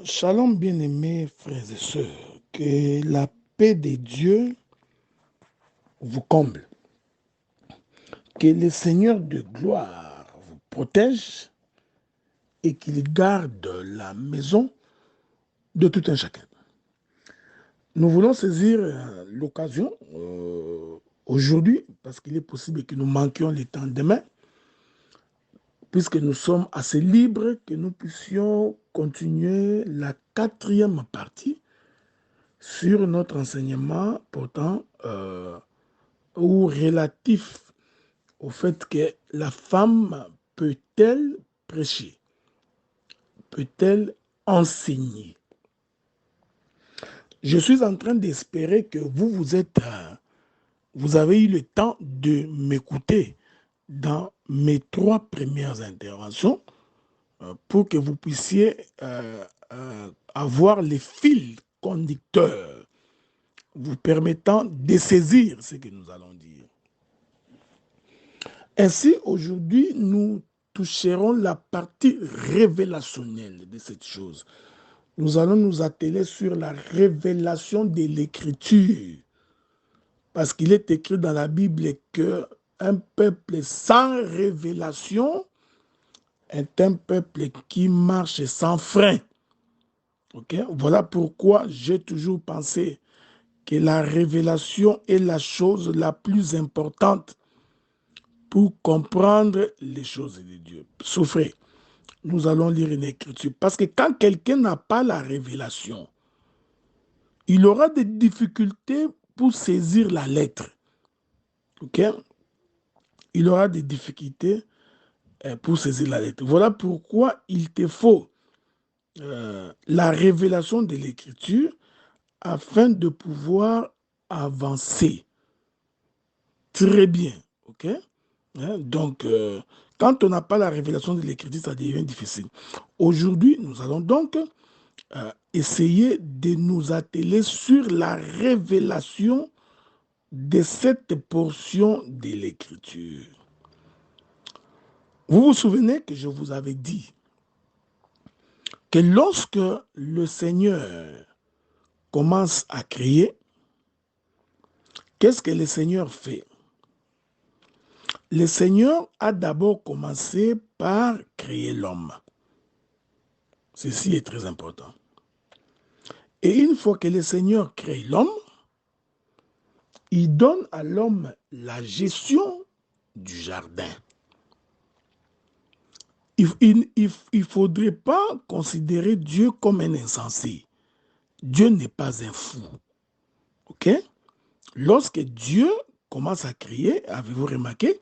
Shalom bien-aimés frères et sœurs, que la paix de Dieu vous comble, que le Seigneur de gloire vous protège et qu'il garde la maison de tout un chacun. Nous voulons saisir l'occasion aujourd'hui, parce qu'il est possible que nous manquions le temps demain, puisque nous sommes assez libres que nous puissions continuer la quatrième partie sur notre enseignement portant ou relatif au fait que la femme peut-elle prêcher, peut-elle enseigner. Je suis en train d'espérer que vous avez eu le temps de m'écouter dans mes 3 premières interventions pour que vous puissiez avoir les fils conducteurs vous permettant de saisir ce que nous allons dire. Ainsi, aujourd'hui, nous toucherons la partie révélationnelle de cette chose. Nous allons nous atteler sur la révélation de l'Écriture. Parce qu'il est écrit dans la Bible qu'un peuple sans révélation est un peuple qui marche sans frein. Okay? Voilà pourquoi j'ai toujours pensé que la révélation est la chose la plus importante pour comprendre les choses de Dieu. Souffrez, nous allons lire une écriture. Parce que quand quelqu'un n'a pas la révélation, il aura des difficultés pour saisir la lettre. Ok? Il aura des difficultés pour saisir la lettre. Voilà pourquoi il te faut la révélation de l'écriture afin de pouvoir avancer. Très bien. Ok? Donc, quand on n'a pas la révélation de l'écriture, ça devient difficile. Aujourd'hui, nous allons donc essayer de nous atteler sur la révélation de cette portion de l'écriture. Vous vous souvenez que je vous avais dit que lorsque le Seigneur commence à créer, qu'est-ce que le Seigneur fait? Le Seigneur a d'abord commencé par créer l'homme. Ceci est très important. Et une fois que le Seigneur crée l'homme, il donne à l'homme la gestion du jardin. Il ne faudrait pas considérer Dieu comme un insensé. Dieu n'est pas un fou. Ok? Lorsque Dieu commence à créer, avez-vous remarqué,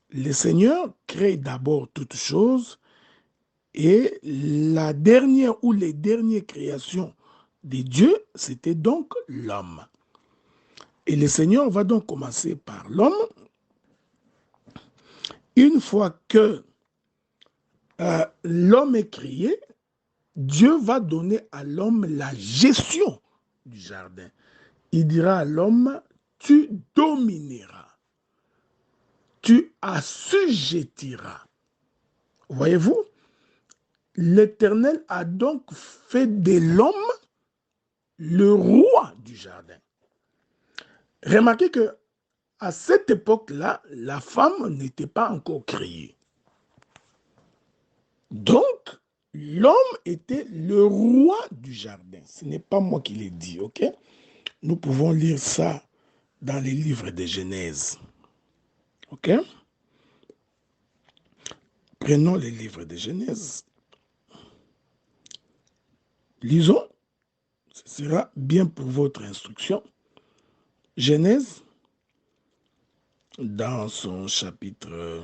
le Seigneur crée d'abord toutes choses et la dernière ou les dernières créations de Dieu, c'était donc l'homme. Et le Seigneur va donc commencer par l'homme. Une fois que l'homme est créé, Dieu va donner à l'homme la gestion du jardin. Il dira à l'homme, tu domineras, tu assujettiras. Voyez-vous, l'Éternel a donc fait de l'homme le roi du jardin. Remarquez que à cette époque-là, la femme n'était pas encore créée. Donc, l'homme était le roi du jardin. Ce n'est pas moi qui l'ai dit, ok? Nous pouvons lire ça dans les livres de Genèse. Ok? Prenons les livres de Genèse. Lisons. Ce sera bien pour votre instruction. Genèse, dans son chapitre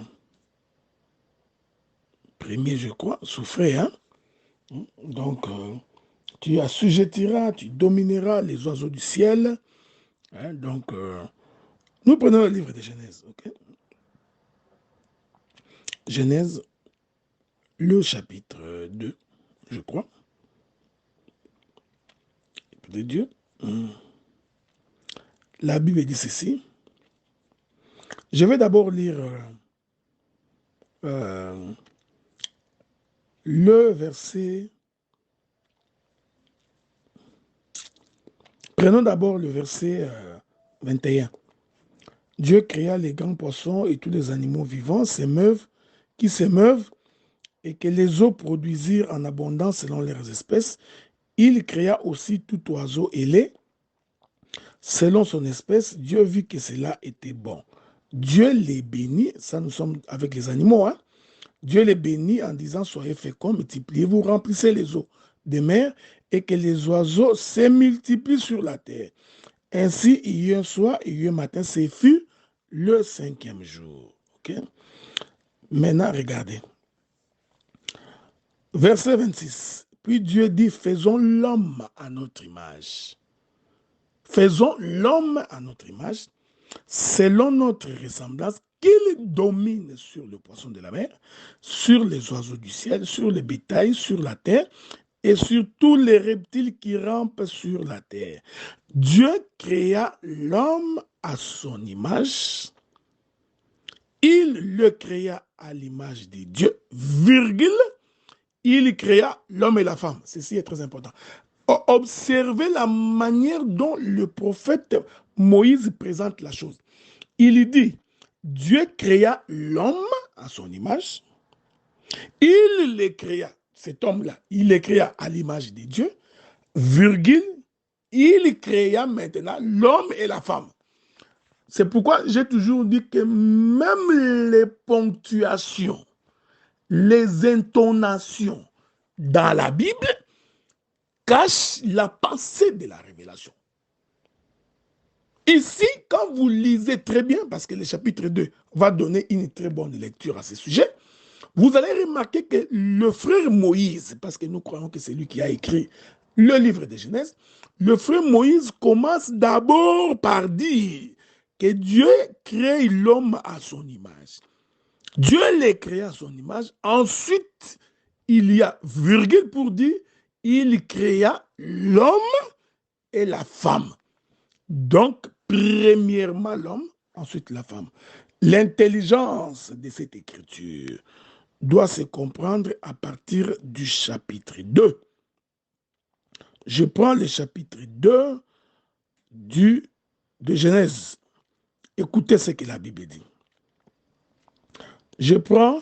1er, je crois, souffrez, hein? Donc, tu assujettiras, tu domineras les oiseaux du ciel. Hein? Donc, nous prenons le livre de Genèse. Okay? Genèse, le chapitre 2, je crois. De Dieu. La Bible dit ceci. Je vais d'abord lire le verset Prenons d'abord le verset 21. Dieu créa les grands poissons et tous les animaux vivants qui s'émeuvent et que les eaux produisirent en abondance selon leurs espèces. Il créa aussi tout oiseau ailé selon son espèce. Dieu vit que cela était bon. Dieu les bénit, ça nous sommes avec les animaux, hein? Dieu les bénit en disant soyez féconds, multipliez-vous, remplissez les eaux des mers et que les oiseaux se multiplient sur la terre. Ainsi, il y eut un soir, il y eut un matin, ce fut le 5e jour. Okay? Maintenant, regardez. Verset 26. Puis Dieu dit, faisons l'homme à notre image. Faisons l'homme à notre image, selon notre ressemblance, qu'il domine sur le poisson de la mer, sur les oiseaux du ciel, sur les bétails, sur la terre, et sur tous les reptiles qui rampent sur la terre. Dieu créa l'homme à son image. Il le créa à l'image de Dieu, virgule, il créa l'homme et la femme. Ceci est très important. Observez la manière dont le prophète Moïse présente la chose. Il dit, Dieu créa l'homme à son image. Il le créa, cet homme-là, il le créa à l'image de Dieu, virgule, il créa maintenant l'homme et la femme. C'est pourquoi j'ai toujours dit que même les ponctuations, les intonations dans la Bible cachent la pensée de la révélation. Ici, quand vous lisez très bien, parce que le chapitre 2 va donner une très bonne lecture à ce sujet, vous allez remarquer que le frère Moïse, parce que nous croyons que c'est lui qui a écrit le livre de Genèse, le frère Moïse commence d'abord par dire que Dieu crée l'homme à son image. Dieu les crée à son image. Ensuite, il y a virgule pour dire, il créa l'homme et la femme. Donc, premièrement l'homme, ensuite la femme. L'intelligence de cette écriture doit se comprendre à partir du chapitre 2. Je prends le chapitre 2 de Genèse. Écoutez ce que la Bible dit. Je prends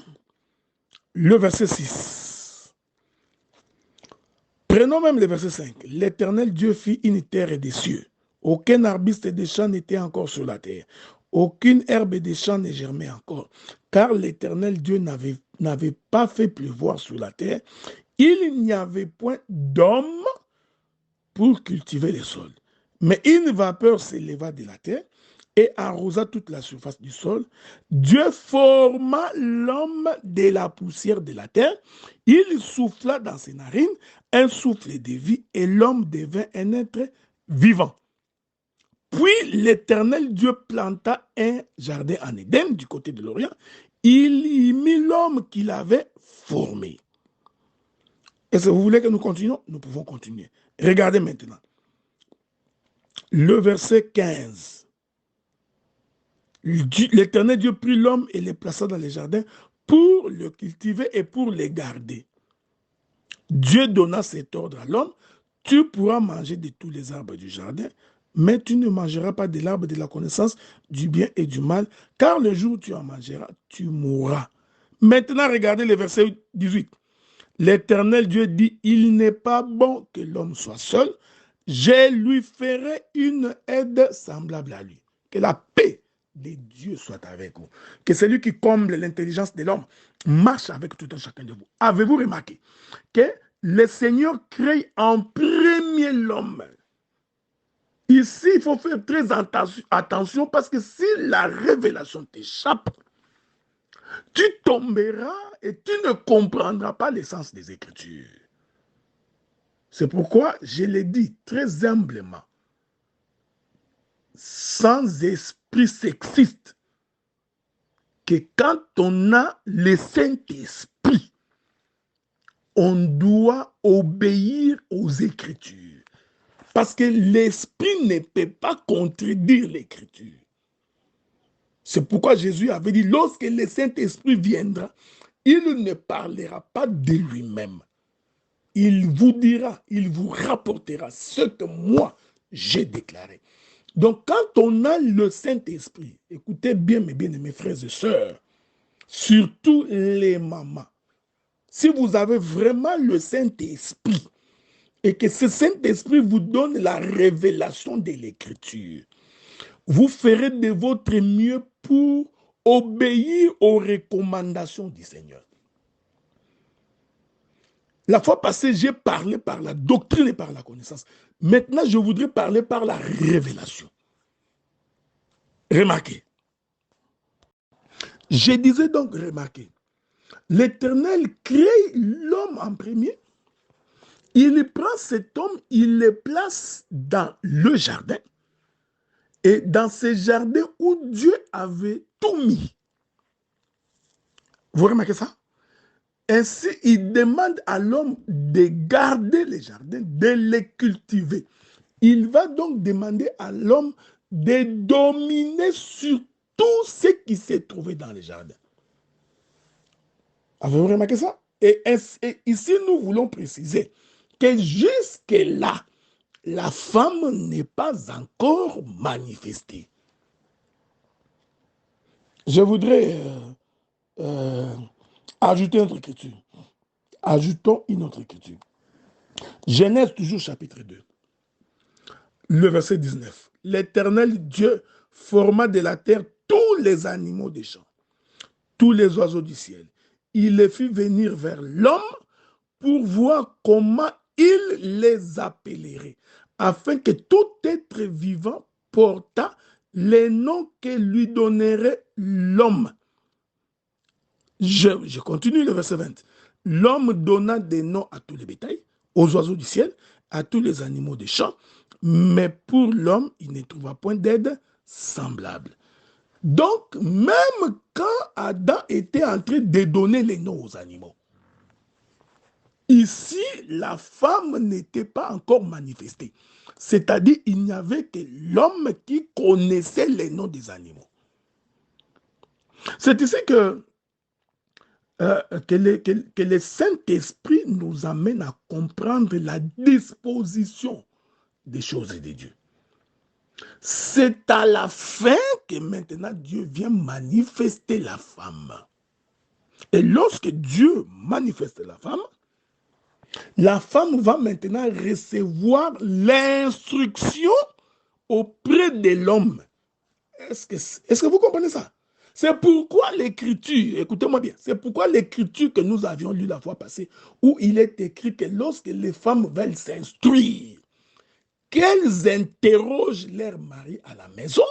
le verset 6. Prenons même le verset 5. L'Éternel Dieu fit une terre et des cieux. Aucun arbuste des champs n'était encore sur la terre. Aucune herbe des champs ne germait encore. Car l'Éternel Dieu n'avait pas fait pleuvoir sur la terre. Il n'y avait point d'homme pour cultiver les sols. Mais une vapeur s'éleva de la terre et arrosa toute la surface du sol. Dieu forma l'homme de la poussière de la terre. Il souffla dans ses narines un souffle de vie et l'homme devint un être vivant. Puis l'Éternel Dieu planta un jardin en Éden, du côté de l'Orient. Il y mit l'homme qu'il avait formé. Est-ce que vous voulez que nous continuions? Nous pouvons continuer. Regardez maintenant. Le verset 15. L'Éternel Dieu prit l'homme et le plaça dans les jardins pour le cultiver et pour le garder. Dieu donna cet ordre à l'homme. Tu pourras manger de tous les arbres du jardin, mais tu ne mangeras pas de l'arbre de la connaissance du bien et du mal, car le jour où tu en mangeras, tu mourras. Maintenant, regardez le verset 18. L'Éternel Dieu dit, il n'est pas bon que l'homme soit seul, je lui ferai une aide semblable à lui. Que la paix de Dieu soit avec vous. Que celui qui comble l'intelligence de l'homme marche avec tout un chacun de vous. Avez-vous remarqué que le Seigneur crée en premier l'homme? Ici, il faut faire très attention parce que si la révélation t'échappe, tu tomberas et tu ne comprendras pas l'essence des Écritures. C'est pourquoi je l'ai dit très humblement, sans esprit sexiste, que quand on a le Saint-Esprit, on doit obéir aux Écritures. Parce que l'Esprit ne peut pas contredire l'Écriture. C'est pourquoi Jésus avait dit, lorsque le Saint-Esprit viendra, il ne parlera pas de lui-même. Il vous dira, il vous rapportera ce que moi, j'ai déclaré. Donc, quand on a le Saint-Esprit, écoutez bien, mes bien-aimés frères et sœurs, surtout les mamans, si vous avez vraiment le Saint-Esprit et que ce Saint-Esprit vous donne la révélation de l'Écriture, vous ferez de votre mieux pour obéir aux recommandations du Seigneur. La fois passée, j'ai parlé par la doctrine et par la connaissance. Maintenant, je voudrais parler par la révélation. Remarquez. Je disais donc, remarquez, l'Éternel crée l'homme en premier. Il prend cet homme, il le place dans le jardin. Et dans ce jardin où Dieu avait tout mis. Vous remarquez ça? Ainsi, il demande à l'homme de garder les jardins, de les cultiver. Il va donc demander à l'homme de dominer sur tout ce qui s'est trouvé dans les jardins. Avez-vous remarqué ça? Et ici, nous voulons préciser que jusque-là, la femme n'est pas encore manifestée. Je voudrais ajouter une autre écriture. Ajoutons une autre écriture. Genèse toujours chapitre 2. Le verset 19. L'Éternel Dieu forma de la terre tous les animaux des champs, tous les oiseaux du ciel. Il les fit venir vers l'homme pour voir comment il les appellerait, afin que tout être vivant portât les noms que lui donnerait l'homme. Je continue le verset 20. L'homme donna des noms à tous les bétails, aux oiseaux du ciel, à tous les animaux des champs, mais pour l'homme, il ne trouva point d'aide semblable. Donc, même quand Adam était en train de donner les noms aux animaux, ici, la femme n'était pas encore manifestée. C'est-à-dire, il n'y avait que l'homme qui connaissait les noms des animaux. C'est ici que le Saint-Esprit nous amène à comprendre la disposition des choses de Dieu. C'est à la fin que maintenant Dieu vient manifester la femme. Et lorsque Dieu manifeste la femme va maintenant recevoir l'instruction auprès de l'homme. Est-ce que vous comprenez ça? C'est pourquoi l'écriture, écoutez-moi bien, c'est pourquoi l'écriture que nous avions lue la fois passée, où il est écrit que lorsque les femmes veulent s'instruire, qu'elles interrogent leur mari à la maison,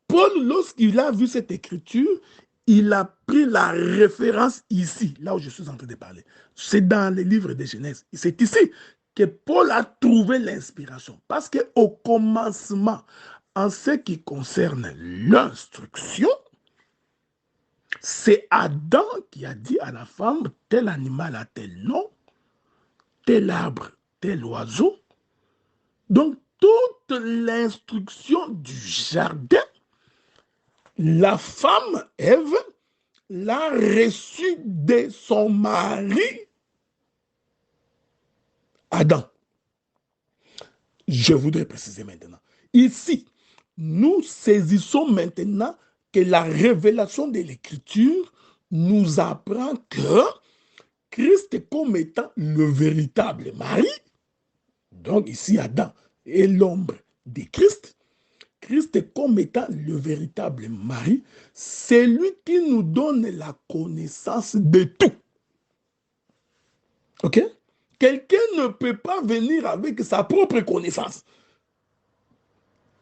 Paul, lorsqu'il a vu cette écriture, il a pris la référence ici, là où je suis en train de parler. C'est dans les livres de Genèse. C'est ici que Paul a trouvé l'inspiration. Parce qu'au commencement, en ce qui concerne l'instruction, c'est Adam qui a dit à la femme, tel animal a tel nom, tel arbre, tel oiseau. Donc, toute l'instruction du jardin, la femme, Ève, l'a reçue de son mari, Adam. Je voudrais préciser maintenant. Ici, nous saisissons maintenant que la révélation de l'Écriture nous apprend que Christ comme étant le véritable mari, donc ici Adam est l'ombre de Christ, Christ comme étant le véritable mari, c'est lui qui nous donne la connaissance de tout. Ok? Quelqu'un ne peut pas venir avec sa propre connaissance.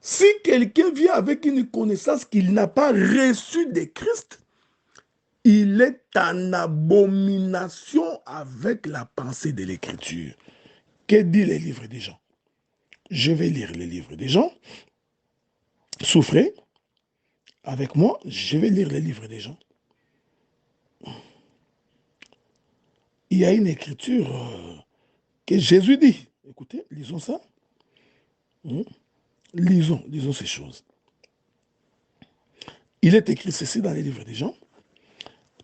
Si quelqu'un vient avec une connaissance qu'il n'a pas reçue de Christ, il est en abomination avec la pensée de l'Écriture. Que dit le livre des gens? Je vais lire le livre des gens. Souffrez avec moi, je vais lire le livre des gens. Il y a une écriture que Jésus dit. Écoutez, lisons ça. Lisons ces choses. Il est écrit ceci dans les livres des gens.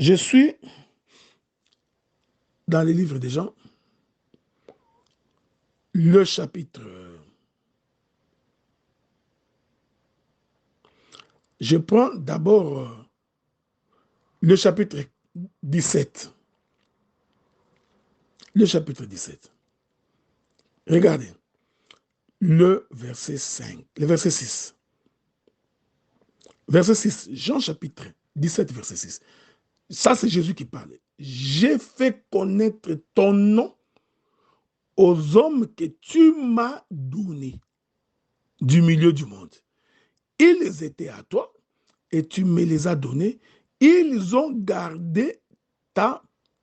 Je suis dans les livres des gens, le chapitre Je prends d'abord le chapitre 17. Le chapitre 17. Regardez. Le verset 5. Le verset 6. Verset 6. Jean chapitre 17, verset 6. Ça, c'est Jésus qui parle. J'ai fait connaître ton nom aux hommes que tu m'as donnés du milieu du monde. Ils étaient à toi et tu me les as donnés. Ils ont gardé ta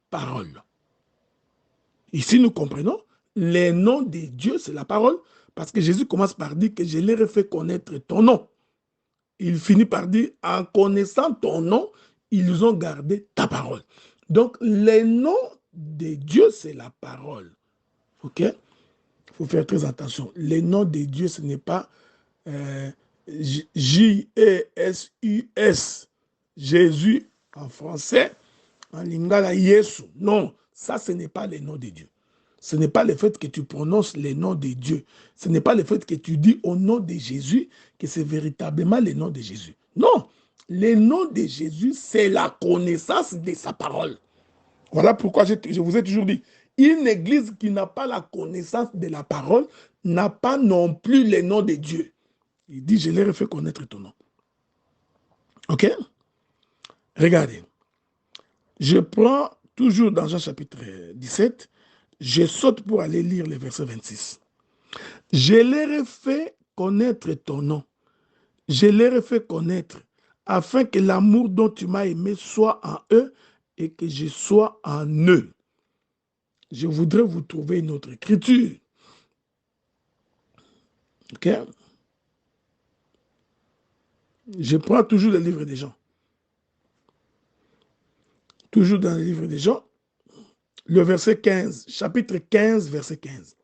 parole. Ici, nous comprenons, les noms de Dieu, c'est la parole, parce que Jésus commence par dire que je leur ai fait connaître ton nom. Il finit par dire, en connaissant ton nom, ils ont gardé ta parole. Donc, les noms de Dieu, c'est la parole. OK? Il faut faire très attention. Les noms de Dieu, ce n'est pas J-E-S-U-S, Jésus en français, en lingala Yesu. Non, ça, ce n'est pas les noms de Dieu. Ce n'est pas le fait que tu prononces les noms de Dieu. Ce n'est pas le fait que tu dis au nom de Jésus que c'est véritablement le nom de Jésus. Non, le nom de Jésus, c'est la connaissance de sa parole. Voilà pourquoi je vous ai toujours dit, une église qui n'a pas la connaissance de la parole n'a pas non plus le nom de Dieu. Il dit, je leur ai fait connaître ton nom. OK? Regardez. Je prends toujours dans Jean chapitre 17, je saute pour aller lire le verset 26. Je leur ai fait connaître ton nom. Je leur ai fait connaître afin que l'amour dont tu m'as aimé soit en eux et que je sois en eux. Je voudrais vous trouver une autre écriture. OK? Je prends toujours le livre des gens. Toujours dans le livre des gens, le verset 15, chapitre 15, verset 15.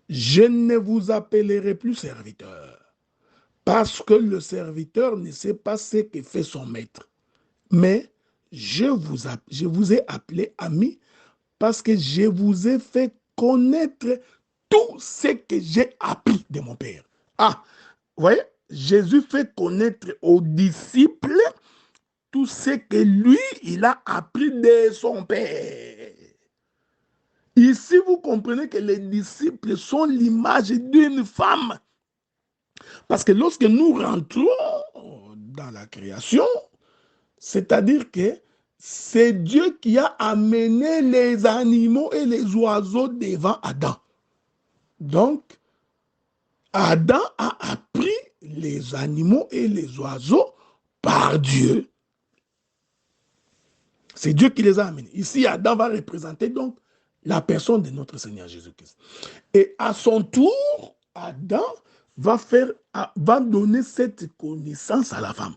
Je ne vous appellerai plus serviteur, parce que le serviteur ne sait pas ce que fait son maître. Mais je vous ai appelé ami, parce que je vous ai fait connaître tout ce que j'ai appris de mon Père. Ah, vous voyez, Jésus fait connaître aux disciples tout ce que lui, il a appris de son Père. Ici, vous comprenez que les disciples sont l'image d'une femme. Parce que lorsque nous rentrons dans la création, c'est-à-dire que c'est Dieu qui a amené les animaux et les oiseaux devant Adam. Donc, Adam a appris les animaux et les oiseaux par Dieu. C'est Dieu qui les a amenés. Ici, Adam va représenter donc la personne de notre Seigneur Jésus-Christ. Et à son tour, Adam va donner cette connaissance à la femme.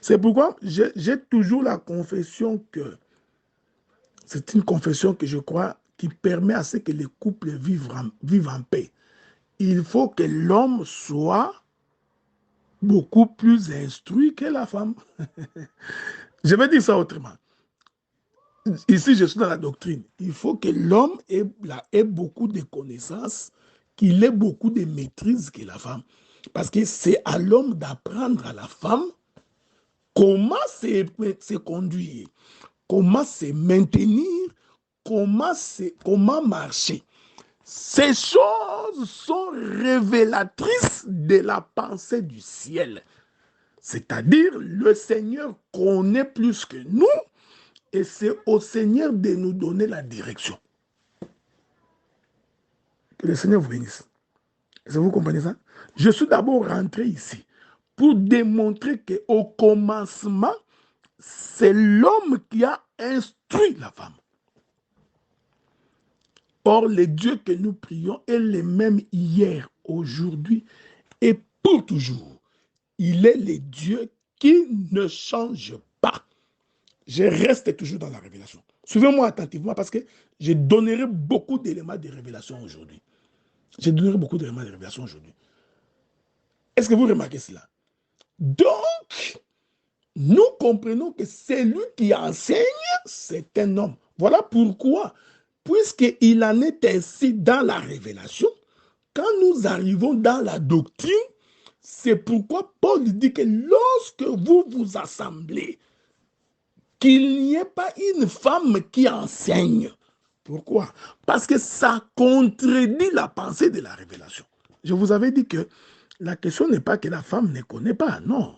C'est pourquoi j'ai toujours la confession que c'est une confession que je crois qui permet à ce que les couples vivent en paix. Il faut que l'homme soit beaucoup plus instruit que la femme. Je vais dire ça autrement. Ici, je suis dans la doctrine. Il faut que l'homme ait beaucoup de connaissances, qu'il ait beaucoup de maîtrise que la femme. Parce que c'est à l'homme d'apprendre à la femme comment se conduire, comment se maintenir, comment marcher. Ces choses sont révélatrices de la pensée du ciel. C'est-à-dire, le Seigneur connaît plus que nous et c'est au Seigneur de nous donner la direction. Que le Seigneur vous bénisse. Est-ce que vous comprenez ça? Je suis d'abord rentré ici pour démontrer qu'au commencement, c'est l'homme qui a instruit la femme. Or, le Dieu que nous prions est le même hier, aujourd'hui et pour toujours. Il est le Dieu qui ne change pas. Je reste toujours dans la révélation. Suivez-moi attentivement parce que je donnerai beaucoup d'éléments de révélation aujourd'hui. Je donnerai beaucoup d'éléments de révélation aujourd'hui. Est-ce que vous remarquez cela? Donc, nous comprenons que celui qui enseigne, c'est un homme. Voilà pourquoi, puisqu'il en est ainsi dans la révélation, quand nous arrivons dans la doctrine, C'est pourquoi Paul dit que lorsque vous vous assemblez, qu'il n'y ait pas une femme qui enseigne. Pourquoi? Parce que ça contredit la pensée de la révélation. Je vous avais dit que la question n'est pas que la femme ne connaît pas, non.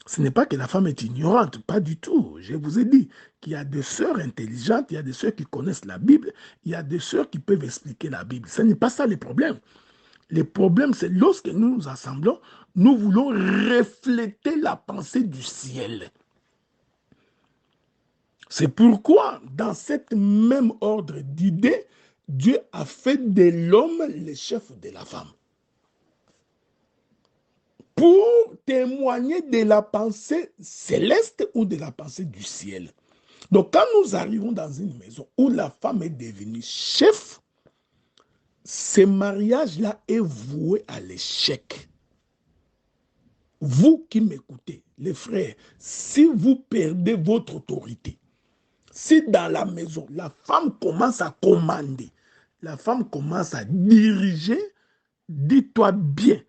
Ce n'est pas que la femme est ignorante, pas du tout. Je vous ai dit qu'il y a des sœurs intelligentes, il y a des sœurs qui connaissent la Bible, il y a des sœurs qui peuvent expliquer la Bible. Ce n'est pas ça le problème. Le problème, c'est lorsque nous nous assemblons, nous voulons refléter la pensée du ciel. C'est pourquoi, dans cet même ordre d'idées, Dieu a fait de l'homme le chef de la femme. Pour témoigner de la pensée céleste ou de la pensée du ciel. Donc, quand nous arrivons dans une maison où la femme est devenue chef, ce mariage-là est voué à l'échec. Vous qui m'écoutez, les frères, si vous perdez votre autorité, si dans la maison, la femme commence à commander, la femme commence à diriger, dis-toi bien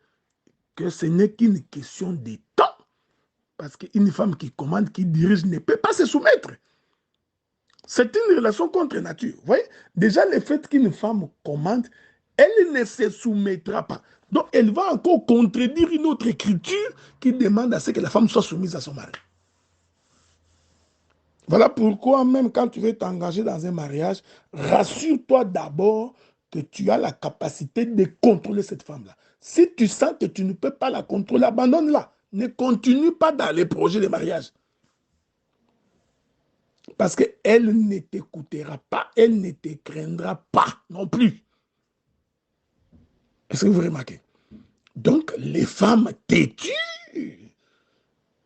que ce n'est qu'une question de temps. Parce qu'une femme qui commande, qui dirige, ne peut pas se soumettre. C'est une relation contre nature. Vous voyez, déjà le fait qu'une femme commande, elle ne se soumettra pas. Donc elle va encore contredire une autre écriture qui demande à ce que la femme soit soumise à son mari. Voilà pourquoi même quand tu veux t'engager dans un mariage, rassure-toi d'abord que tu as la capacité de contrôler cette femme-là. Si tu sens que tu ne peux pas la contrôler, abandonne-la. Ne continue pas dans les projets de mariage. Parce qu'elle ne t'écoutera pas, elle ne te craindra pas non plus. Est-ce que vous remarquez? Donc, les femmes têtues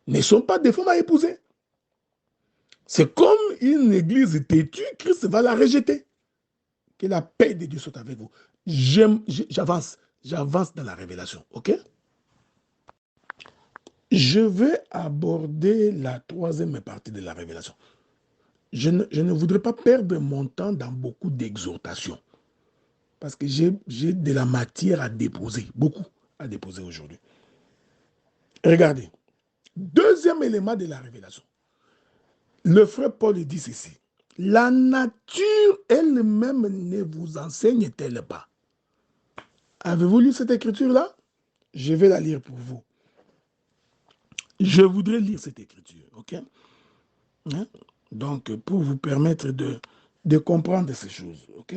ne sont pas des femmes à épouser. C'est comme une église têtue, Christ va la rejeter. Que la paix de Dieu soit avec vous. J'avance dans la révélation, ok? Je vais aborder la troisième partie de la révélation. Je ne voudrais pas perdre mon temps dans beaucoup d'exhortations. Parce que j'ai de la matière à déposer, beaucoup à déposer aujourd'hui. Regardez, deuxième élément de la révélation. Le frère Paul dit ceci. La nature elle-même ne vous enseigne-t-elle pas? Avez-vous lu cette écriture-là? Je vais la lire pour vous. Je voudrais lire cette écriture, ok? Hein? Donc, pour vous permettre de comprendre ces choses, ok?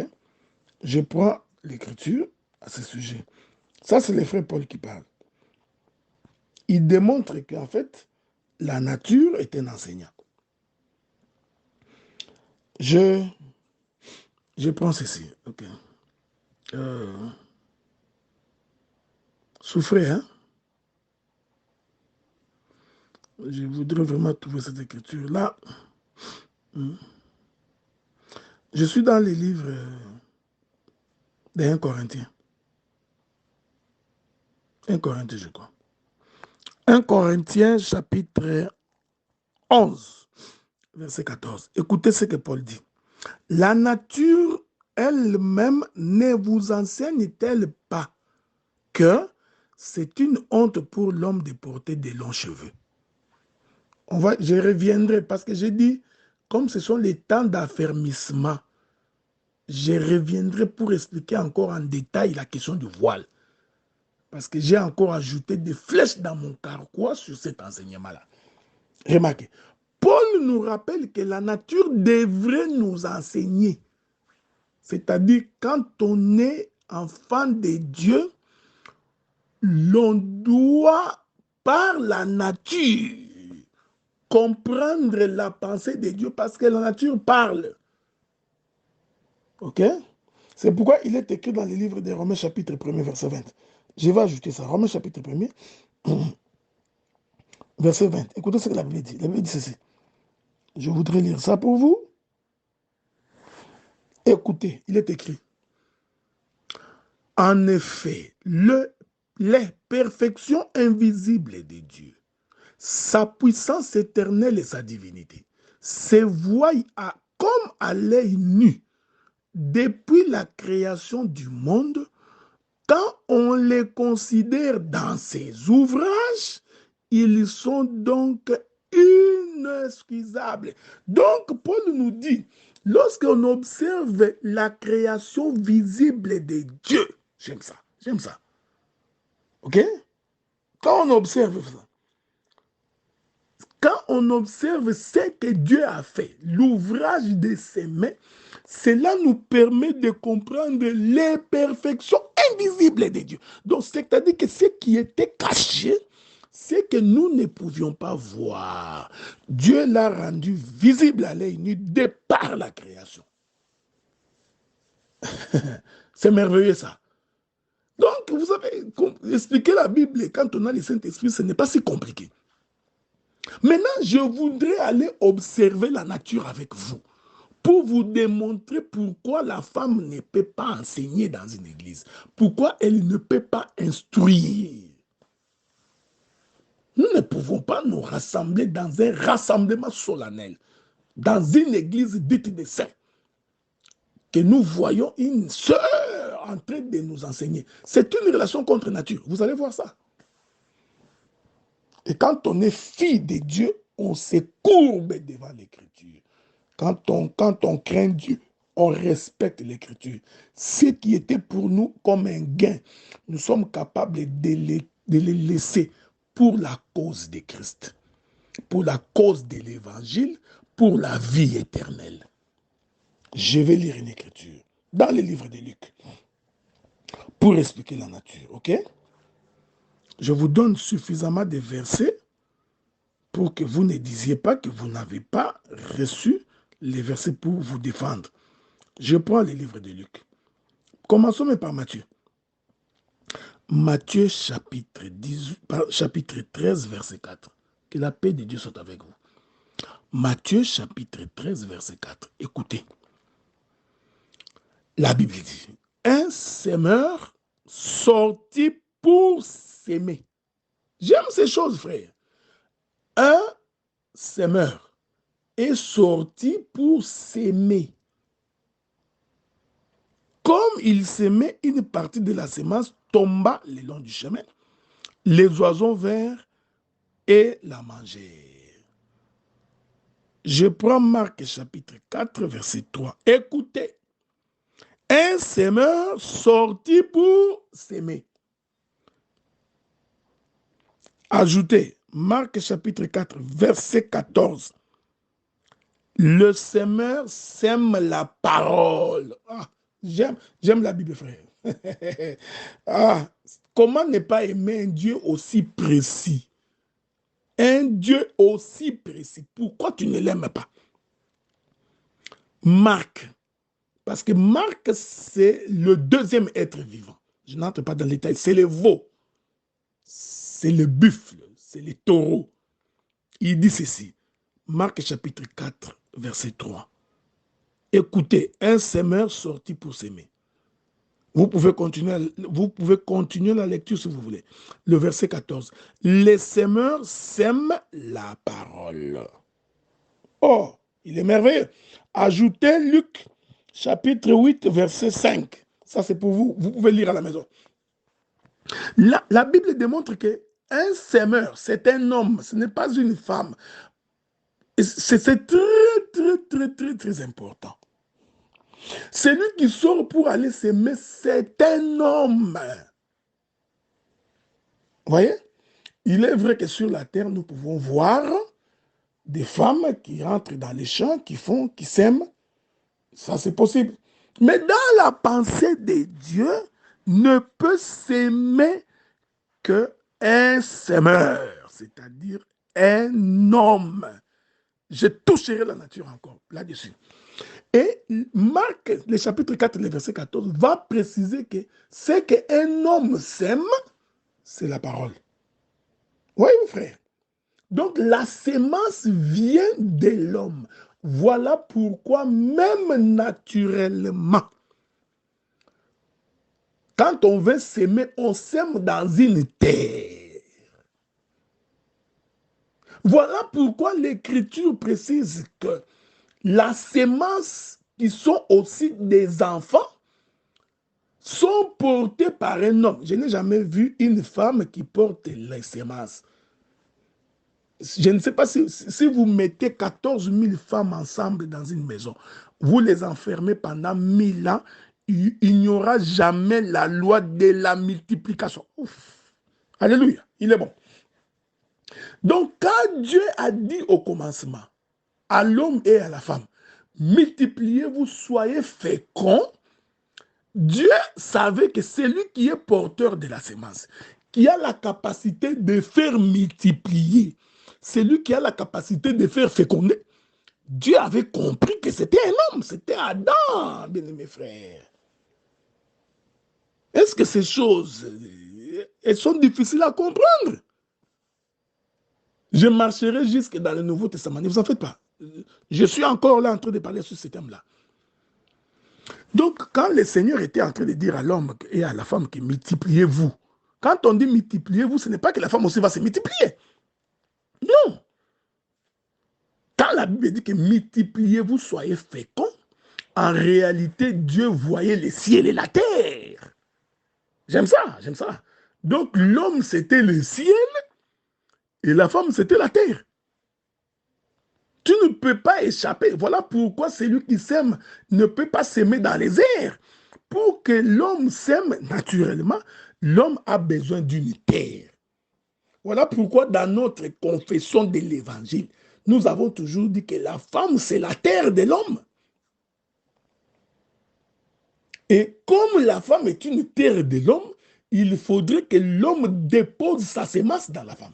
Je prends l'écriture à ce sujet. Ça, c'est le frère Paul qui parle. Il démontre qu'en fait, la nature est un enseignant. Je prends ceci, ok? Souffrez, hein? Je voudrais vraiment trouver cette écriture-là. Je suis dans les livres des 1 Corinthiens. 1 Corinthiens, je crois. 1 Corinthiens, chapitre 11, verset 14. Écoutez ce que Paul dit. La nature elle-même ne vous enseigne-t-elle pas que c'est une honte pour l'homme de porter des longs cheveux? Je reviendrai parce que j'ai dit, comme ce sont les temps d'affermissement, je reviendrai pour expliquer encore en détail la question du voile. Parce que j'ai encore ajouté des flèches dans mon carquois sur cet enseignement-là. Remarquez, Paul nous rappelle que la nature devrait nous enseigner. C'est-à-dire, quand on est enfant de Dieu, l'on doit, par la nature, comprendre la pensée de Dieu parce que la nature parle. Ok? C'est pourquoi il est écrit dans le livre de Romains chapitre 1 verset 20. Je vais ajouter ça. Romains chapitre 1 verset 20. Écoutez ce que la Bible dit. La Bible dit ceci. Je voudrais lire ça pour vous. Écoutez, il est écrit. En effet, les perfections invisibles de Dieu, sa puissance éternelle et sa divinité, se voient comme à l'œil nu depuis la création du monde, Quand on les considère dans ces ouvrages, ils sont donc inexcusables. Donc, Paul nous dit, lorsqu'on observe la création visible de Dieu, j'aime ça, ok? Quand on observe ce que Dieu a fait, l'ouvrage de ses mains, cela nous permet de comprendre les perfections invisibles de Dieu. Donc, c'est-à-dire que ce qui était caché, c'est que nous ne pouvions pas voir. Dieu l'a rendu visible à l'œil nu de par la création. C'est merveilleux ça. Donc, vous savez, expliquer la Bible quand on a le Saint-Esprit, ce n'est pas si compliqué. Maintenant, je voudrais aller observer la nature avec vous pour vous démontrer pourquoi la femme ne peut pas enseigner dans une église, pourquoi elle ne peut pas instruire. Nous ne pouvons pas nous rassembler dans un rassemblement solennel, dans une église dite de saints, que nous voyons une sœur en train de nous enseigner. C'est une relation contre nature. Vous allez voir ça. Et quand on est fille de Dieu, on se courbe devant l'Écriture. Quand on craint Dieu, on respecte l'Écriture. Ce qui était pour nous comme un gain, nous sommes capables de les laisser pour la cause de Christ, pour la cause de l'Évangile, pour la vie éternelle. Je vais lire une écriture dans le livre de Luc pour expliquer la nature, ok? Je vous donne suffisamment de versets pour que vous ne disiez pas que vous n'avez pas reçu les versets pour vous défendre. Je prends le livre de Luc. Commençons par Matthieu. Matthieu chapitre 13, verset 4. Que la paix de Dieu soit avec vous. Matthieu chapitre 13, verset 4. Écoutez. La Bible dit, un semeur sortit pour s'aimer. J'aime ces choses, frère. Un semeur est sorti pour s'aimer. Comme il s'aimait, une partie de la semence tomba le long du chemin. Les oiseaux vinrent et la mangèrent. Je prends Marc chapitre 4, verset 3. Écoutez, un semeur sortit pour s'aimer. Ajoutez, Marc chapitre 4, verset 14. Le semeur sème la parole. Ah, j'aime la Bible, frère. Ah, comment ne pas aimer un Dieu aussi précis? Un Dieu aussi précis. Pourquoi tu ne l'aimes pas? Marc. Parce que Marc, c'est le deuxième être vivant. Je n'entre pas dans les détails. C'est le veau. C'est le buffle. C'est le taureau. Il dit ceci. Marc chapitre 4, verset 3. Écoutez, un semeur sorti pour s'aimer. Vous pouvez continuer la lecture si vous voulez. Le verset 14. Les semeurs sèment la parole. Oh, il est merveilleux. Ajoutez Luc chapitre 8, verset 5. Ça, c'est pour vous. Vous pouvez lire à la maison. La Bible démontre que un semeur, c'est un homme, ce n'est pas une femme. C'est très important. Celui qui sort pour aller s'aimer, c'est un homme. Vous voyez? Il est vrai que sur la terre, nous pouvons voir des femmes qui rentrent dans les champs, qui s'aiment. Ça, c'est possible. Mais dans la pensée de Dieu, ne peut s'aimer qu'un semeur, c'est-à-dire un homme. Je toucherai la nature encore là-dessus. Et Marc, le chapitre 4, le verset 14, va préciser que ce qu'un homme sème, c'est la parole. Oui, mon frère. Donc, la sémence vient de l'homme. Voilà pourquoi, même naturellement, quand on veut s'aimer, on sème dans une terre. Voilà pourquoi l'Écriture précise que la sémence qui sont aussi des enfants sont portés par un homme. Je n'ai jamais vu une femme qui porte les semences. Je ne sais pas si vous mettez 14 000 femmes ensemble dans une maison, vous les enfermez pendant 1000 ans, il n'y aura jamais la loi de la multiplication. Ouf. Alléluia, il est bon. Donc, quand Dieu a dit au commencement, à l'homme et à la femme, multipliez-vous, soyez féconds, Dieu savait que celui qui est porteur de la semence, qui a la capacité de faire multiplier, celui qui a la capacité de faire féconder, Dieu avait compris que c'était un homme, c'était Adam, bien-aimés frères. Est-ce que ces choses, elles sont difficiles à comprendre? Je marcherai jusque dans le Nouveau Testament, ne vous en faites pas. Je suis encore là en train de parler sur ce thème-là. Donc, quand le Seigneur était en train de dire à l'homme et à la femme que multipliez-vous, quand on dit multipliez-vous, ce n'est pas que la femme aussi va se multiplier. Non. Quand la Bible dit que multipliez-vous, soyez féconds, en réalité, Dieu voyait les ciels et la terre. J'aime ça, j'aime ça. Donc, l'homme, c'était le ciel et la femme, c'était la terre. Tu ne peux pas échapper. Voilà pourquoi celui qui sème ne peut pas s'aimer dans les airs. Pour que l'homme sème naturellement, l'homme a besoin d'une terre. Voilà pourquoi dans notre confession de l'évangile, nous avons toujours dit que la femme, c'est la terre de l'homme. Et comme la femme est une terre de l'homme, il faudrait que l'homme dépose sa semence dans la femme.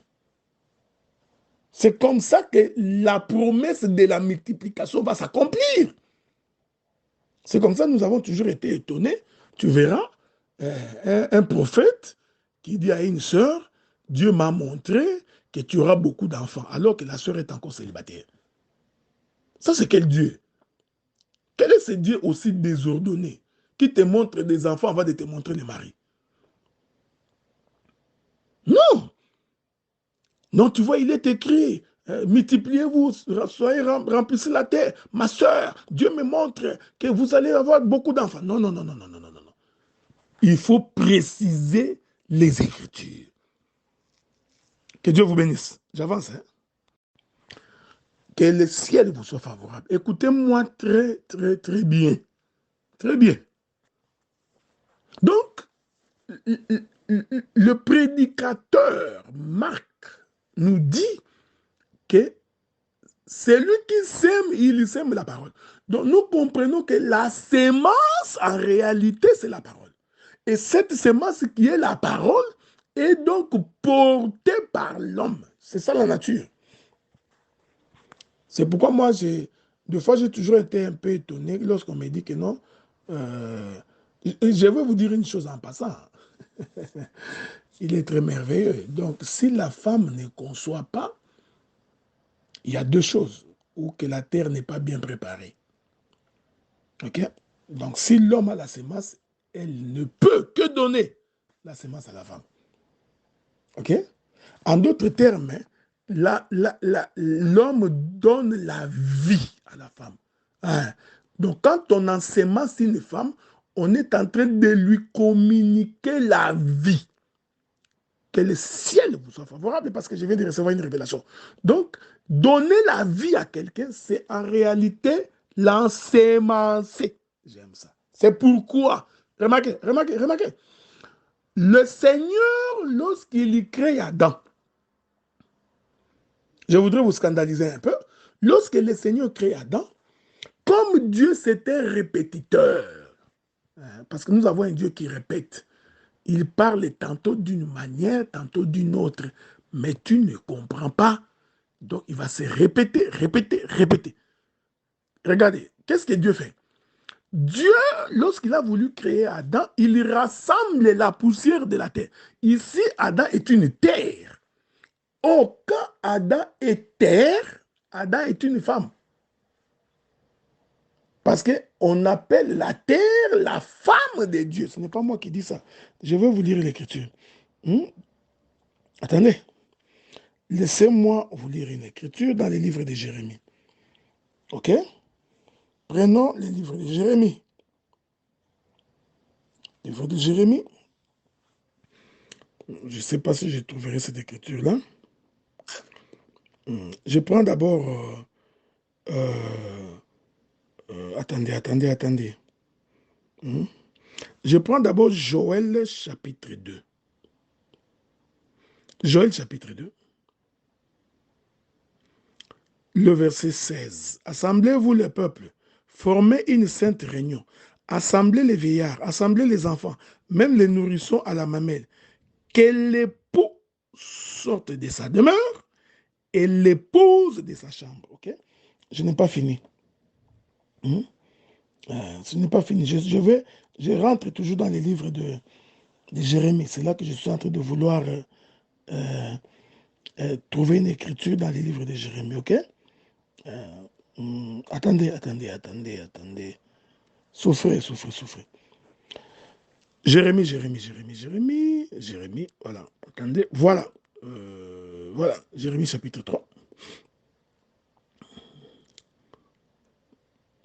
C'est comme ça que la promesse de la multiplication va s'accomplir. C'est comme ça que nous avons toujours été étonnés. Tu verras un prophète qui dit à une sœur, Dieu m'a montré que tu auras beaucoup d'enfants, alors que la sœur est encore célibataire. Ça, c'est quel Dieu? Quel est ce Dieu aussi désordonné qui te montre des enfants avant de te montrer les maris? Non! Non, tu vois, il est écrit, multipliez-vous, soyez remplissez la terre. Ma soeur, Dieu me montre que vous allez avoir beaucoup d'enfants. Non, non, non, non, non, non, non, non. Il faut préciser les Écritures. Que Dieu vous bénisse. J'avance. Hein? Que le ciel vous soit favorable. Écoutez-moi très, très, très bien. Très bien. Donc, le prédicateur Marc nous dit que celui qui sème, il sème la parole. Donc nous comprenons que la sémence, en réalité, c'est la parole. Et cette sémence qui est la parole est donc portée par l'homme. C'est ça la nature. C'est pourquoi moi, des fois, j'ai toujours été un peu étonné lorsqu'on me dit que non. Je vais vous dire une chose en passant. Il est très merveilleux. Donc, si la femme ne conçoit pas, il y a deux choses. Ou que la terre n'est pas bien préparée. Ok? Donc, si l'homme a la sémence, elle ne peut que donner la sémence à la femme. Ok? En d'autres termes, l'homme donne la vie à la femme. Hein? Donc, quand on ensémence une femme, on est en train de lui communiquer la vie. Que le ciel vous soit favorable parce que je viens de recevoir une révélation. Donc, donner la vie à quelqu'un, c'est en réalité l'ensémencer. J'aime ça. C'est pourquoi, remarquez, remarquez, remarquez, le Seigneur, lorsqu'il crée Adam, je voudrais vous scandaliser un peu, lorsque le Seigneur crée Adam, comme Dieu c'était répétiteur, parce que nous avons un Dieu qui répète, il parle tantôt d'une manière, tantôt d'une autre, mais tu ne comprends pas. Donc, il va se répéter, répéter, répéter. Regardez, qu'est-ce que Dieu fait? Dieu, lorsqu'il a voulu créer Adam, il rassemble la poussière de la terre. Ici, Adam est une terre. Or, quand Adam est terre, Adam est une femme. Parce qu'on appelle la terre la femme de Dieu. Ce n'est pas moi qui dis ça. Je vais vous lire l'écriture. Attendez. Laissez-moi vous lire une écriture dans les livres de Jérémie. Ok? Prenons les livres de Jérémie. Livre de Jérémie. Je ne sais pas si je trouverai cette écriture-là. Je prends d'abord... attendez. Hmm. Je prends d'abord Joël chapitre 2. Joël chapitre 2. Le verset 16. Assemblez-vous les peuples, formez une sainte réunion. Assemblez les vieillards, assemblez les enfants, même les nourrissons à la mamelle. Que l'époux sorte de sa demeure et l'épouse de sa chambre. Ok? Je n'ai pas fini. Ce n'est pas fini. Je rentre toujours dans les livres de Jérémie. C'est là que je suis en train de vouloir euh, trouver une écriture dans les livres de Jérémie. Ok? Attendez. Souffrez. Jérémie. Voilà. Attendez. Voilà. Voilà. Jérémie chapitre 3.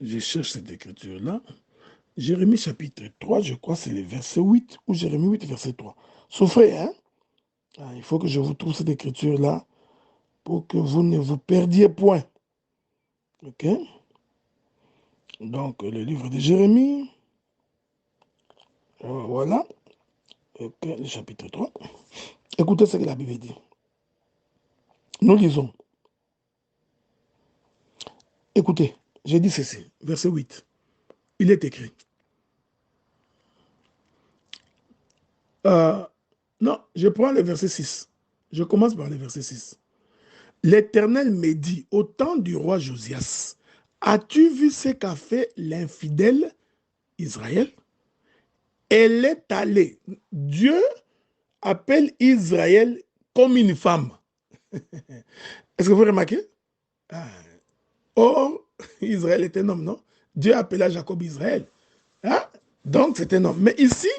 Je cherche cette écriture-là. Jérémie chapitre 3, je crois c'est le verset 8 ou Jérémie 8, verset 3. Souffrez, hein? Il faut que je vous trouve cette écriture-là pour que vous ne vous perdiez point. Ok? Donc, le livre de Jérémie. Voilà. Ok, le chapitre 3. Écoutez ce que la Bible dit. Nous lisons. Écoutez, j'ai dit ceci, verset 8. Il est écrit. Non, je prends le verset 6. Je commence par le verset 6. L'Éternel me dit, au temps du roi Josias, as-tu vu ce qu'a fait l'infidèle Israël? Elle est allée. Dieu appelle Israël comme une femme. Est-ce que vous remarquez? Or, Israël est un homme, non? Dieu appela Jacob Israël. Hein? Donc, c'est un homme. Mais ici,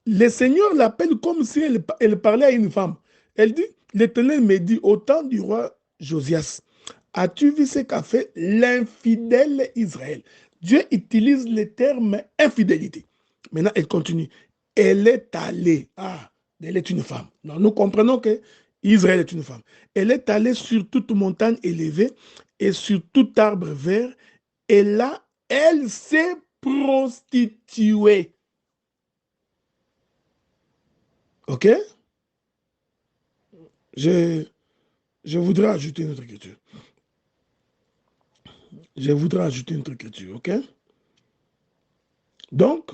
le Seigneur l'appelle comme si elle parlait à une femme. Elle dit, l'Éternel me dit, au temps du roi Josias, as-tu vu ce qu'a fait l'infidèle Israël? Dieu utilise le terme infidélité. Maintenant, elle continue. Elle est allée. Ah, elle est une femme. Non, nous comprenons que Israël est une femme. Elle est allée sur toute montagne élevée et sur tout arbre vert. Et là, elle s'est prostituée. OK? Je voudrais ajouter une autre écriture. Je voudrais ajouter une autre écriture, ok? Donc,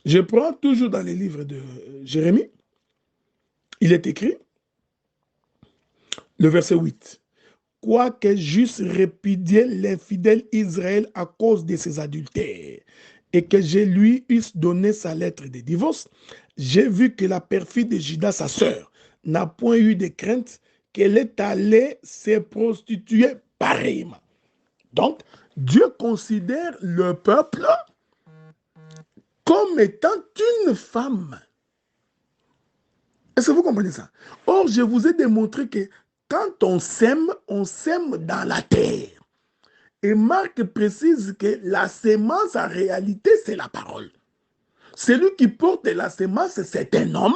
je prends toujours dans les livres de Jérémie, il est écrit, le verset 8. Quoique j'eusse répudié l'infidèle Israël à cause de ses adultères, et que je lui eusse donné sa lettre de divorce, j'ai vu que la perfide de Judas, sa sœur, n'a point eu de crainte, qu'elle est allée se prostituer pareillement. Donc, Dieu considère le peuple comme étant une femme. Est-ce que vous comprenez ça? Or, je vous ai démontré que quand on sème dans la terre. Et Marc précise que la sémence, en réalité, c'est la parole. Celui qui porte la sémence, c'est un homme.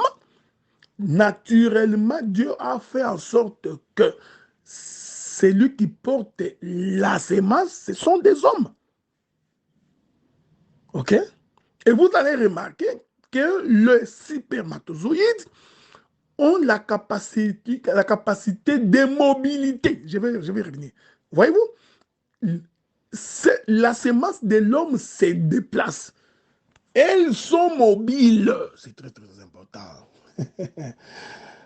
Naturellement, Dieu a fait en sorte que celui qui porte la sémence, ce sont des hommes. OK? Et vous allez remarquer que le spermatozoïde ont la capacité de mobilité. Je vais revenir. Voyez-vous, la sémence de l'homme se déplace. Elles sont mobiles. C'est très, très important.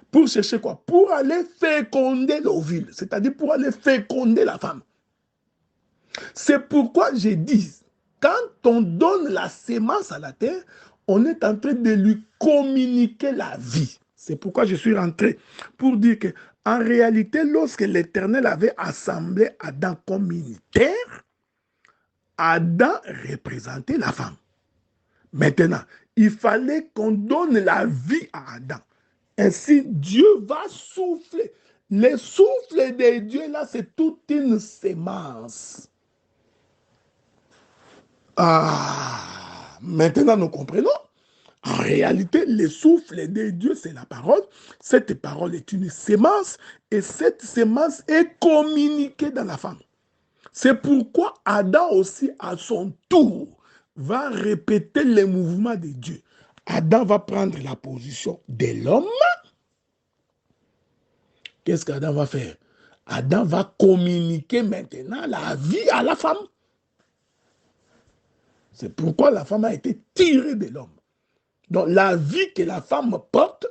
Pour chercher quoi? Pour aller féconder l'ovule, c'est-à-dire pour aller féconder la femme. C'est pourquoi j'ai dit, quand on donne la sémence à la terre, on est en train de lui communiquer la vie. C'est pourquoi je suis rentré pour dire que, en réalité, lorsque l'Éternel avait assemblé Adam comme une terre, Adam représentait la femme. Maintenant, il fallait qu'on donne la vie à Adam. Ainsi, Dieu va souffler. Le souffle de Dieu, là, c'est toute une sémence. Ah, Maintenant, nous comprenons. En réalité, le souffle de Dieu, c'est la parole. Cette parole est une sémence et cette sémence est communiquée dans la femme. C'est pourquoi Adam aussi, à son tour, va répéter les mouvements de Dieu. Adam va prendre la position de l'homme. Qu'est-ce qu'Adam va faire? Adam va communiquer maintenant la vie à la femme. C'est pourquoi la femme a été tirée de l'homme. Donc la vie que la femme porte,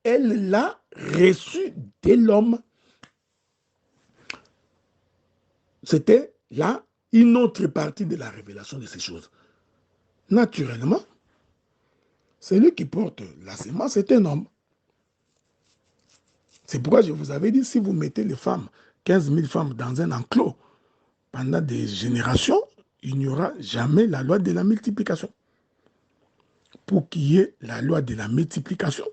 elle l'a reçue de l'homme. C'était là une autre partie de la révélation de ces choses. Naturellement, celui qui porte la sémence est un homme. C'est pourquoi je vous avais dit, si vous mettez les femmes, 15 000 femmes dans un enclos, pendant des générations, il n'y aura jamais la loi de la multiplication. Pour qu'il y ait la loi de la multiplication,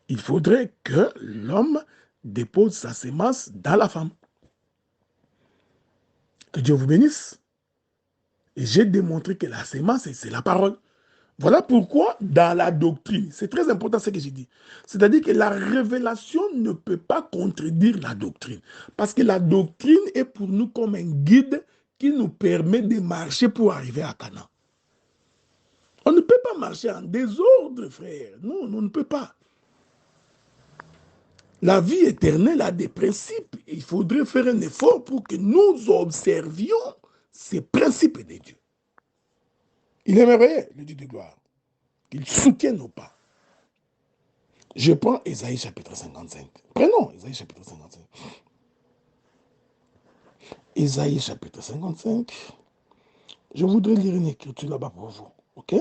il faudrait que l'homme dépose sa sémence dans la femme. Que Dieu vous bénisse. Et j'ai démontré que la sémence, c'est la parole. Voilà pourquoi, dans la doctrine, c'est très important ce que j'ai dit. C'est-à-dire que la révélation ne peut pas contredire la doctrine. Parce que la doctrine est pour nous comme un guide qui nous permet de marcher pour arriver à Canaan. On ne peut pas marcher en désordre, frère. Non, on ne peut pas. La vie éternelle a des principes. Il faudrait faire un effort pour que nous observions ces principes de Dieu. Il aimerait, le Dieu de gloire, qu'il soutienne nos pas. Je prends Ésaïe chapitre 55. Prenons Ésaïe chapitre 55. Ésaïe chapitre 55. Je voudrais lire une écriture là-bas pour vous. Ok?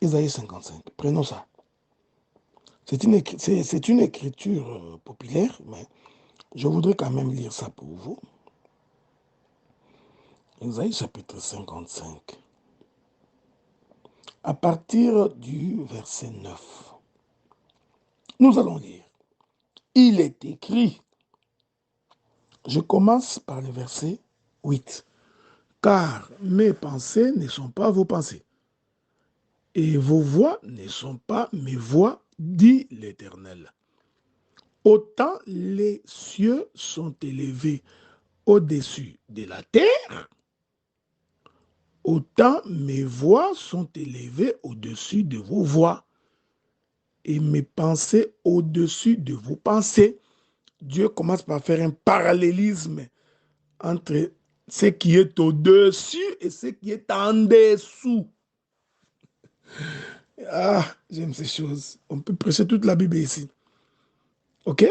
Ésaïe 55. Prenons ça. C'est une écriture populaire, mais je voudrais quand même lire ça pour vous. Ésaïe chapitre 55. À partir du verset 9. Nous allons lire. Il est écrit. Je commence par le verset 8. Car mes pensées ne sont pas vos pensées, et vos voix ne sont pas mes voix, dit l'Éternel. Autant les cieux sont élevés au-dessus de la terre, autant mes voix sont élevées au-dessus de vos voix, et mes pensées au-dessus de vos pensées. Dieu commence par faire un parallélisme entre ce qui est au-dessus et ce qui est en dessous. Ah, j'aime ces choses. On peut prêcher toute la Bible ici. OK?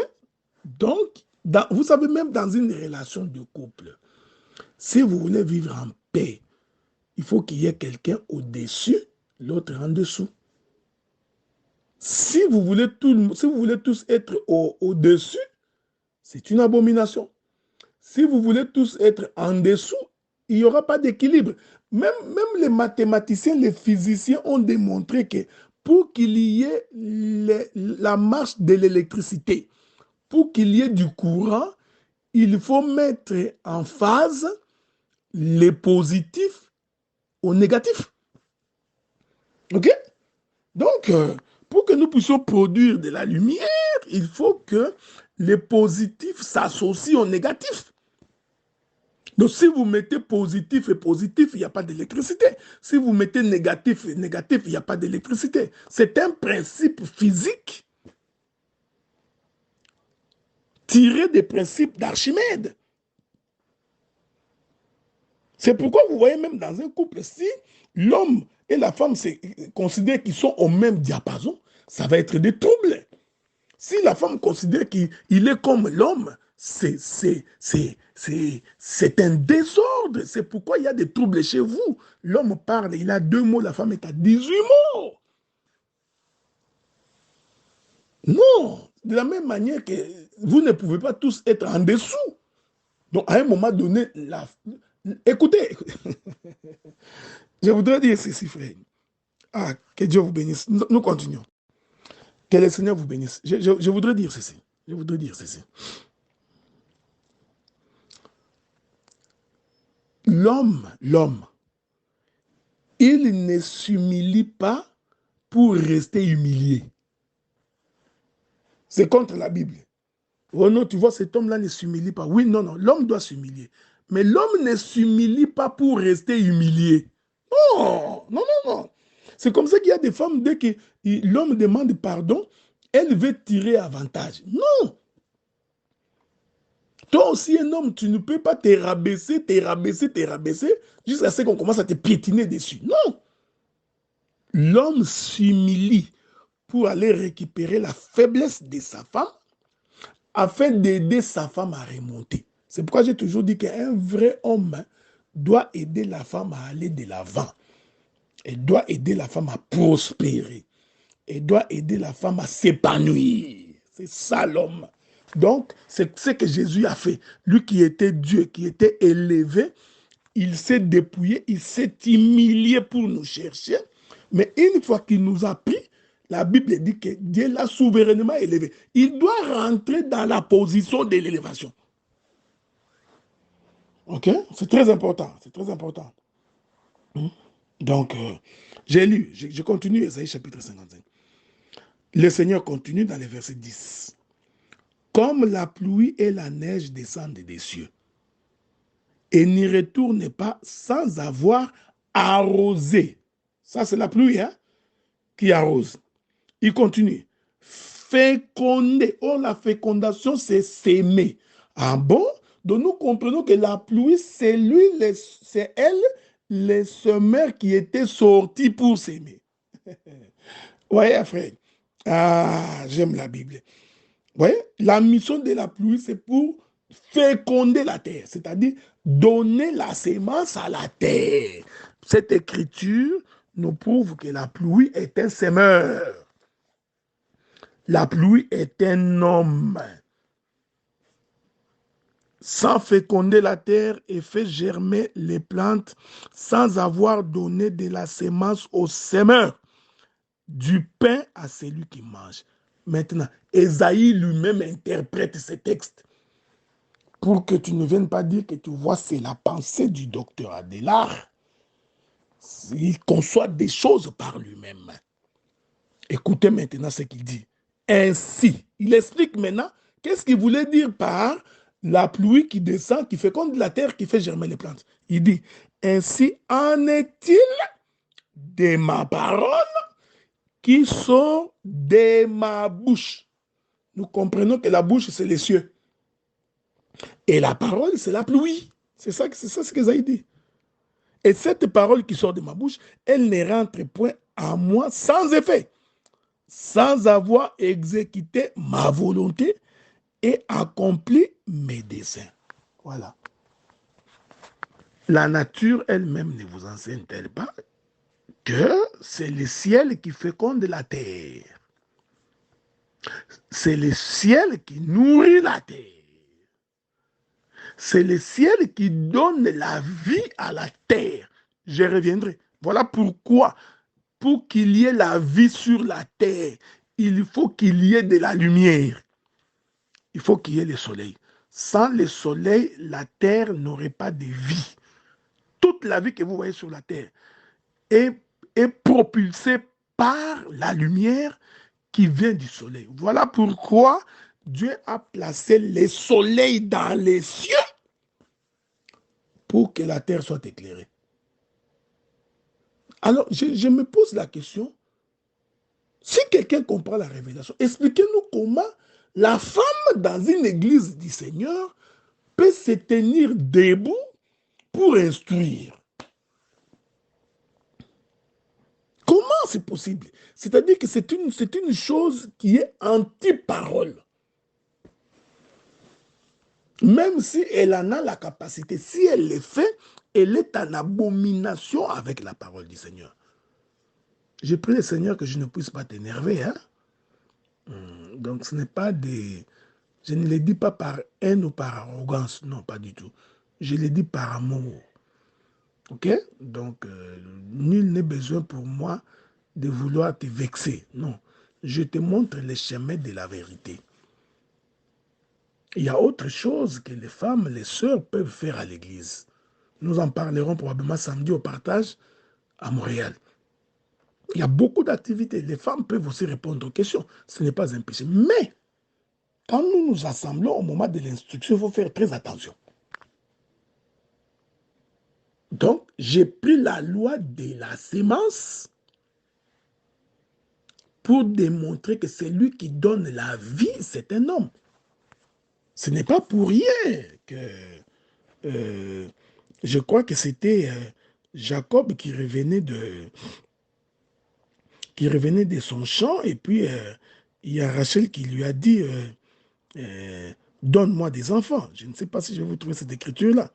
Donc, vous savez, même dans une relation de couple, si vous voulez vivre en paix, il faut qu'il y ait quelqu'un au-dessus, l'autre en dessous. Si vous voulez tous être au-dessus, c'est une abomination. Si vous voulez tous être en dessous, il n'y aura pas d'équilibre. Même les mathématiciens, les physiciens ont démontré que pour qu'il y ait la marche de l'électricité, pour qu'il y ait du courant, il faut mettre en phase les positifs aux négatifs. OK? Donc, pour que nous puissions produire de la lumière, il faut que les positifs s'associent aux négatifs. Donc, si vous mettez positif et positif, il n'y a pas d'électricité. Si vous mettez négatif et négatif, il n'y a pas d'électricité. C'est un principe physique tiré des principes d'Archimède. C'est pourquoi vous voyez même dans un couple, si l'homme et la femme considèrent qu'ils sont au même diapason, ça va être des troubles. Si la femme considère qu'il est comme l'homme, c'est un désordre. C'est pourquoi il y a des troubles chez vous. L'homme parle, il a 2 mots, la femme est à 18 mots. Non, de la même manière que vous ne pouvez pas tous être en dessous. Donc, à un moment donné, écoutez, je voudrais dire ceci, frère. Ah, que Dieu vous bénisse. Nous continuons. Que le Seigneur vous bénisse. Je voudrais dire ceci. Je voudrais dire ceci. L'homme, Il ne s'humilie pas pour rester humilié. C'est contre la Bible. Oh non, tu vois, cet homme-là ne s'humilie pas. Oui, non, non, l'homme doit s'humilier. Mais l'homme ne s'humilie pas pour rester humilié. Non, non, non, non. C'est comme ça qu'il y a des femmes, dès que l'homme demande pardon, elle veut tirer avantage. Non. Toi aussi, un homme, tu ne peux pas te rabaisser, jusqu'à ce qu'on commence à te piétiner dessus. Non. L'homme s'humilie pour aller récupérer la faiblesse de sa femme afin d'aider sa femme à remonter. C'est pourquoi j'ai toujours dit qu'un vrai homme doit aider la femme à aller de l'avant. Elle doit aider la femme à prospérer. Elle doit aider la femme à s'épanouir. C'est ça l'homme. Donc, c'est ce que Jésus a fait. Lui qui était Dieu, qui était élevé, il s'est dépouillé, il s'est humilié pour nous chercher. Mais une fois qu'il nous a pris, la Bible dit que Dieu l'a souverainement élevé. Il doit rentrer dans la position de l'élévation. Ok? C'est très important. C'est très important. Donc, j'ai lu, je continue Ésaïe chapitre 55. Le Seigneur continue dans le verset 10. Comme la pluie et la neige descendent des cieux et n'y retournent pas sans avoir arrosé. Ça, c'est la pluie hein, qui arrose. Il continue. Féconder. Oh, la fécondation, c'est s'aimer. Ah bon? Donc nous comprenons que la pluie, c'est lui, c'est elle, les semeurs qui étaient sortis pour s'aimer. Voyez, frère. Ah, j'aime la Bible. Vous voyez, la mission de la pluie, c'est pour féconder la terre, c'est-à-dire donner la sémence à la terre. Cette écriture nous prouve que la pluie est un semeur. La pluie est un homme. Sans féconder la terre et fait germer les plantes, sans avoir donné de la sémence au semeur, du pain à celui qui mange. Maintenant, Ésaïe lui-même interprète ce texte pour que tu ne viennes pas dire que tu vois, c'est la pensée du docteur Adélard. Il conçoit des choses par lui-même. Écoutez maintenant ce qu'il dit. Ainsi, il explique maintenant qu'est-ce qu'il voulait dire par la pluie qui descend, qui féconde la terre, qui fait germer les plantes. Il dit, ainsi en est-il de ma parole qui sort de ma bouche. Nous comprenons que la bouche, c'est les cieux. Et la parole, c'est la pluie. C'est ça ce que Isaïe dit. Et cette parole qui sort de ma bouche, elle ne rentre point à moi sans effet, sans avoir exécuté ma volonté et accompli mes desseins. Voilà. La nature elle-même ne vous enseigne-t-elle pas que c'est le ciel qui féconde la terre? C'est le ciel qui nourrit la terre. C'est le ciel qui donne la vie à la terre. Je reviendrai. Voilà pourquoi, pour qu'il y ait la vie sur la terre, il faut qu'il y ait de la lumière. Il faut qu'il y ait le soleil. Sans le soleil, la terre n'aurait pas de vie. Toute la vie que vous voyez sur la terre est propulsée par la lumière qui vient du soleil. Voilà pourquoi Dieu a placé le soleil dans les cieux pour que la terre soit éclairée. Alors, je me pose la question, si quelqu'un comprend la révélation, expliquez-nous comment la femme dans une église du Seigneur peut se tenir debout pour instruire. Comment c'est possible? C'est-à-dire que c'est une chose qui est anti-parole. Même si elle en a la capacité, si elle le fait, elle est en abomination avec la parole du Seigneur. Je prie le Seigneur que je ne puisse pas t'énerver. Hein? Donc ce n'est pas des... Je ne le dis pas par haine ou par arrogance, non, pas du tout. Je le dis par amour. Ok? Donc, nul n'est besoin pour moi de vouloir te vexer. Non. Je te montre le chemin de la vérité. Il y a autre chose que les femmes, les sœurs peuvent faire à l'église. Nous en parlerons probablement samedi au partage à Montréal. Il y a beaucoup d'activités. Les femmes peuvent aussi répondre aux questions. Ce n'est pas un péché. Mais, quand nous nous assemblons au moment de l'instruction, il faut faire très attention. Donc, j'ai pris la loi de la sémence pour démontrer que c'est lui qui donne la vie, c'est un homme. Ce n'est pas pour rien que je crois que c'était Jacob qui revenait de son champ et puis il y a Rachel qui lui a dit donne-moi des enfants. Je ne sais pas si je vais vous trouver cette écriture-là.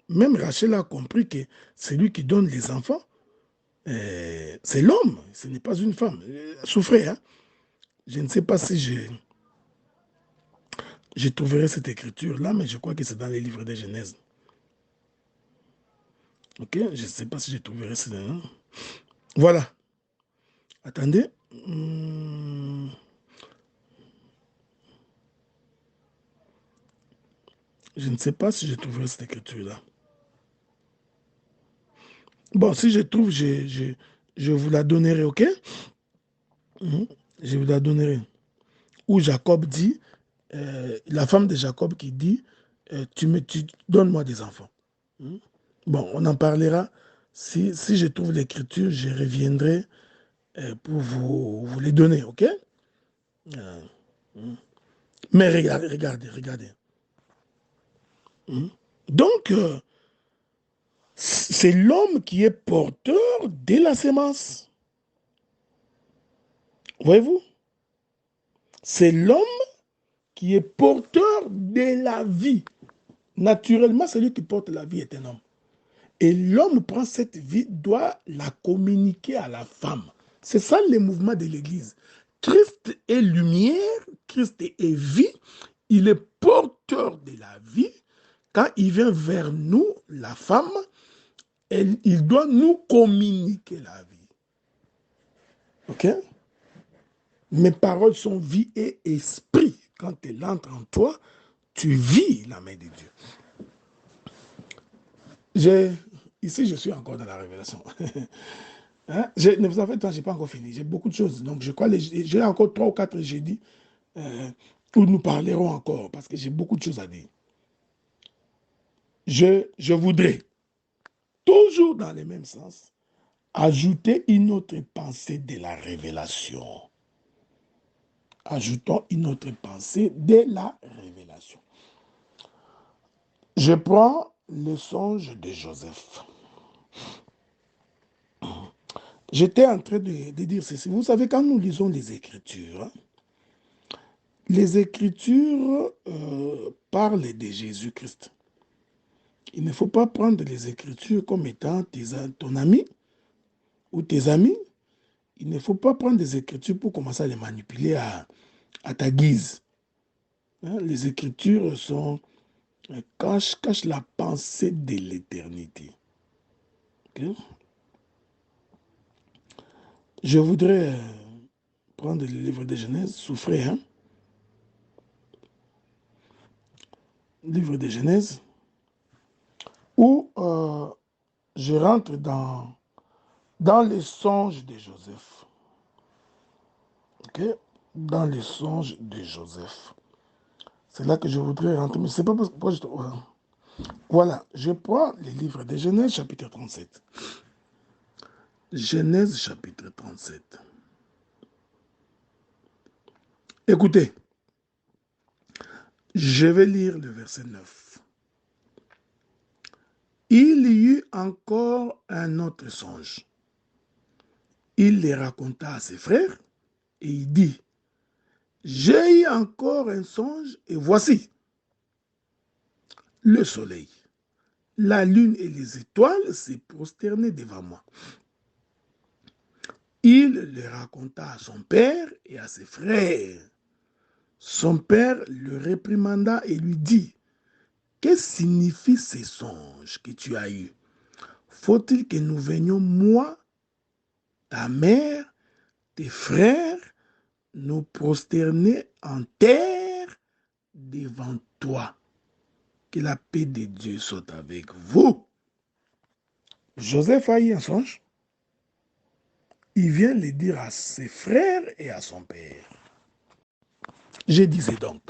Même Rachel a compris que c'est lui qui donne les enfants. C'est l'homme, ce n'est pas une femme. Souffrez, hein? Je ne sais pas si je trouverai cette écriture-là, mais je crois que c'est dans les livres de Genèse. Ok, je ne sais pas si je trouverai ça. Voilà. Attendez. Je ne sais pas si je trouverai cette écriture-là. Bon, si je trouve, je vous la donnerai, ok? Je vous la donnerai. Où Jacob dit, la femme de Jacob qui dit, tu donnes-moi des enfants. Bon, on en parlera. Si je trouve l'écriture, je reviendrai pour vous les donner, ok? Mais regardez. Donc, c'est l'homme qui est porteur de la sémence. Voyez-vous? C'est l'homme qui est porteur de la vie. Naturellement, celui qui porte la vie est un homme. Et l'homme prend cette vie, doit la communiquer à la femme. C'est ça le mouvement de l'Église. Christ est lumière, Christ est vie, il est porteur de la vie. Quand il vient vers nous, la femme, il doit nous communiquer la vie. Ok? Mes paroles sont vie et esprit. Quand elle entre en toi, tu vis la main de Dieu. Ici, je suis encore dans la révélation. Hein? Ne vous en faites pas, je n'ai pas encore fini. J'ai beaucoup de choses. Donc, je crois j'ai encore 3 ou 4 jeudis où nous parlerons encore parce que j'ai beaucoup de choses à dire. Je voudrais, toujours dans le même sens, ajouter une autre pensée de la révélation. Ajoutons une autre pensée de la révélation. Je prends le songe de Joseph. J'étais en train de dire ceci. Vous savez, quand nous lisons les Écritures, hein, les Écritures parlent de Jésus-Christ. Il ne faut pas prendre les Écritures comme étant ton ami ou tes amis. Il ne faut pas prendre des Écritures pour commencer à les manipuler à ta guise. Hein, les Écritures cachent la pensée de l'éternité. Okay? Je voudrais prendre le livre de Genèse, souffrez, hein? Livre de Genèse, où je rentre dans les songes de Joseph. Ok? Dans les songes de Joseph. C'est là que je voudrais rentrer, mais c'est pas pourquoi je... Voilà, je prends les livres de Genèse, chapitre 37. Genèse, chapitre 37. Écoutez, je vais lire le verset 9. Il y eut encore un autre songe. Il les raconta à ses frères et il dit, j'ai eu encore un songe et voici le soleil, la lune et les étoiles s'est prosterné devant moi. Il le raconta à son père et à ses frères. Son père le réprimanda et lui dit, que signifient ces songes que tu as eus? Faut-il que nous venions, moi, ta mère, tes frères, nous prosterner en terre devant toi? Que la paix de Dieu soit avec vous. Joseph a eu un songe. il vient le dire à ses frères et à son père. Je disais donc,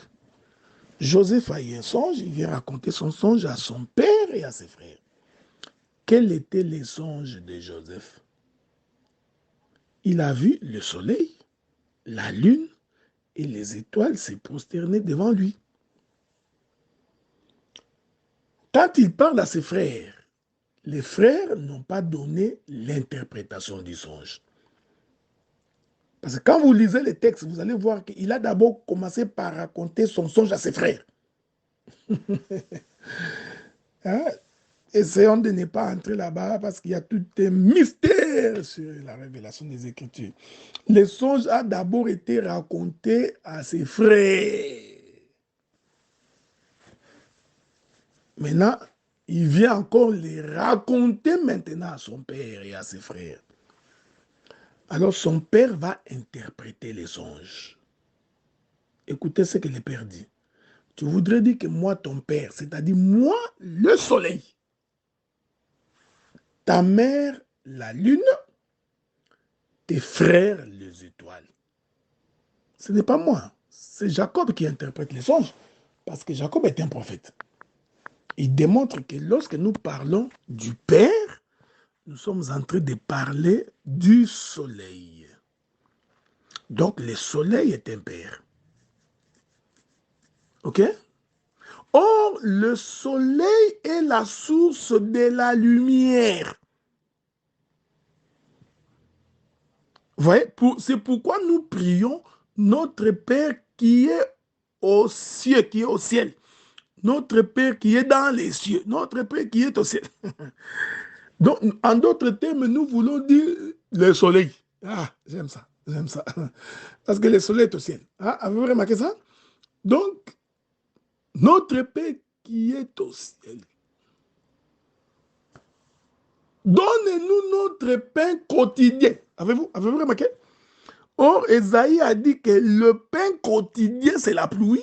Joseph a eu un songe, il vient raconter son songe à son père et à ses frères. Quel était le songe de Joseph? Il a vu le soleil, la lune et les étoiles se prosterner devant lui. Quand il parle à ses frères, les frères n'ont pas donné l'interprétation du songe. Parce que quand vous lisez les textes, vous allez voir qu'il a d'abord commencé par raconter son songe à ses frères. Hein? Essayons de ne pas entrer là-bas parce qu'il y a tout un mystère sur la révélation des Écritures. Le songe a d'abord été raconté à ses frères. Maintenant, il vient encore les raconter maintenant à son père et à ses frères. Alors son père va interpréter les songes. Écoutez ce que le père dit. Tu voudrais dire que moi, ton père, c'est-à-dire moi, le soleil, ta mère, la lune, tes frères, les étoiles. Ce n'est pas moi, c'est Jacob qui interprète les songes, parce que Jacob est un prophète. Il démontre que lorsque nous parlons du Père, nous sommes en train de parler du soleil. Donc le soleil est un père. Ok? Or, le soleil est la source de la lumière. Vous voyez, c'est pourquoi nous prions notre Père qui est au ciel, qui est au ciel. Notre Père qui est dans les cieux. Notre Père qui est au ciel. Donc, en d'autres termes, nous voulons dire le soleil. Ah, j'aime ça, j'aime ça. Parce que le soleil est au ciel. Ah, avez-vous remarqué ça? Donc, notre Père qui est au ciel. Donnez-nous notre pain quotidien. Avez-vous remarqué? Or, Esaïe a dit que le pain quotidien, c'est la pluie.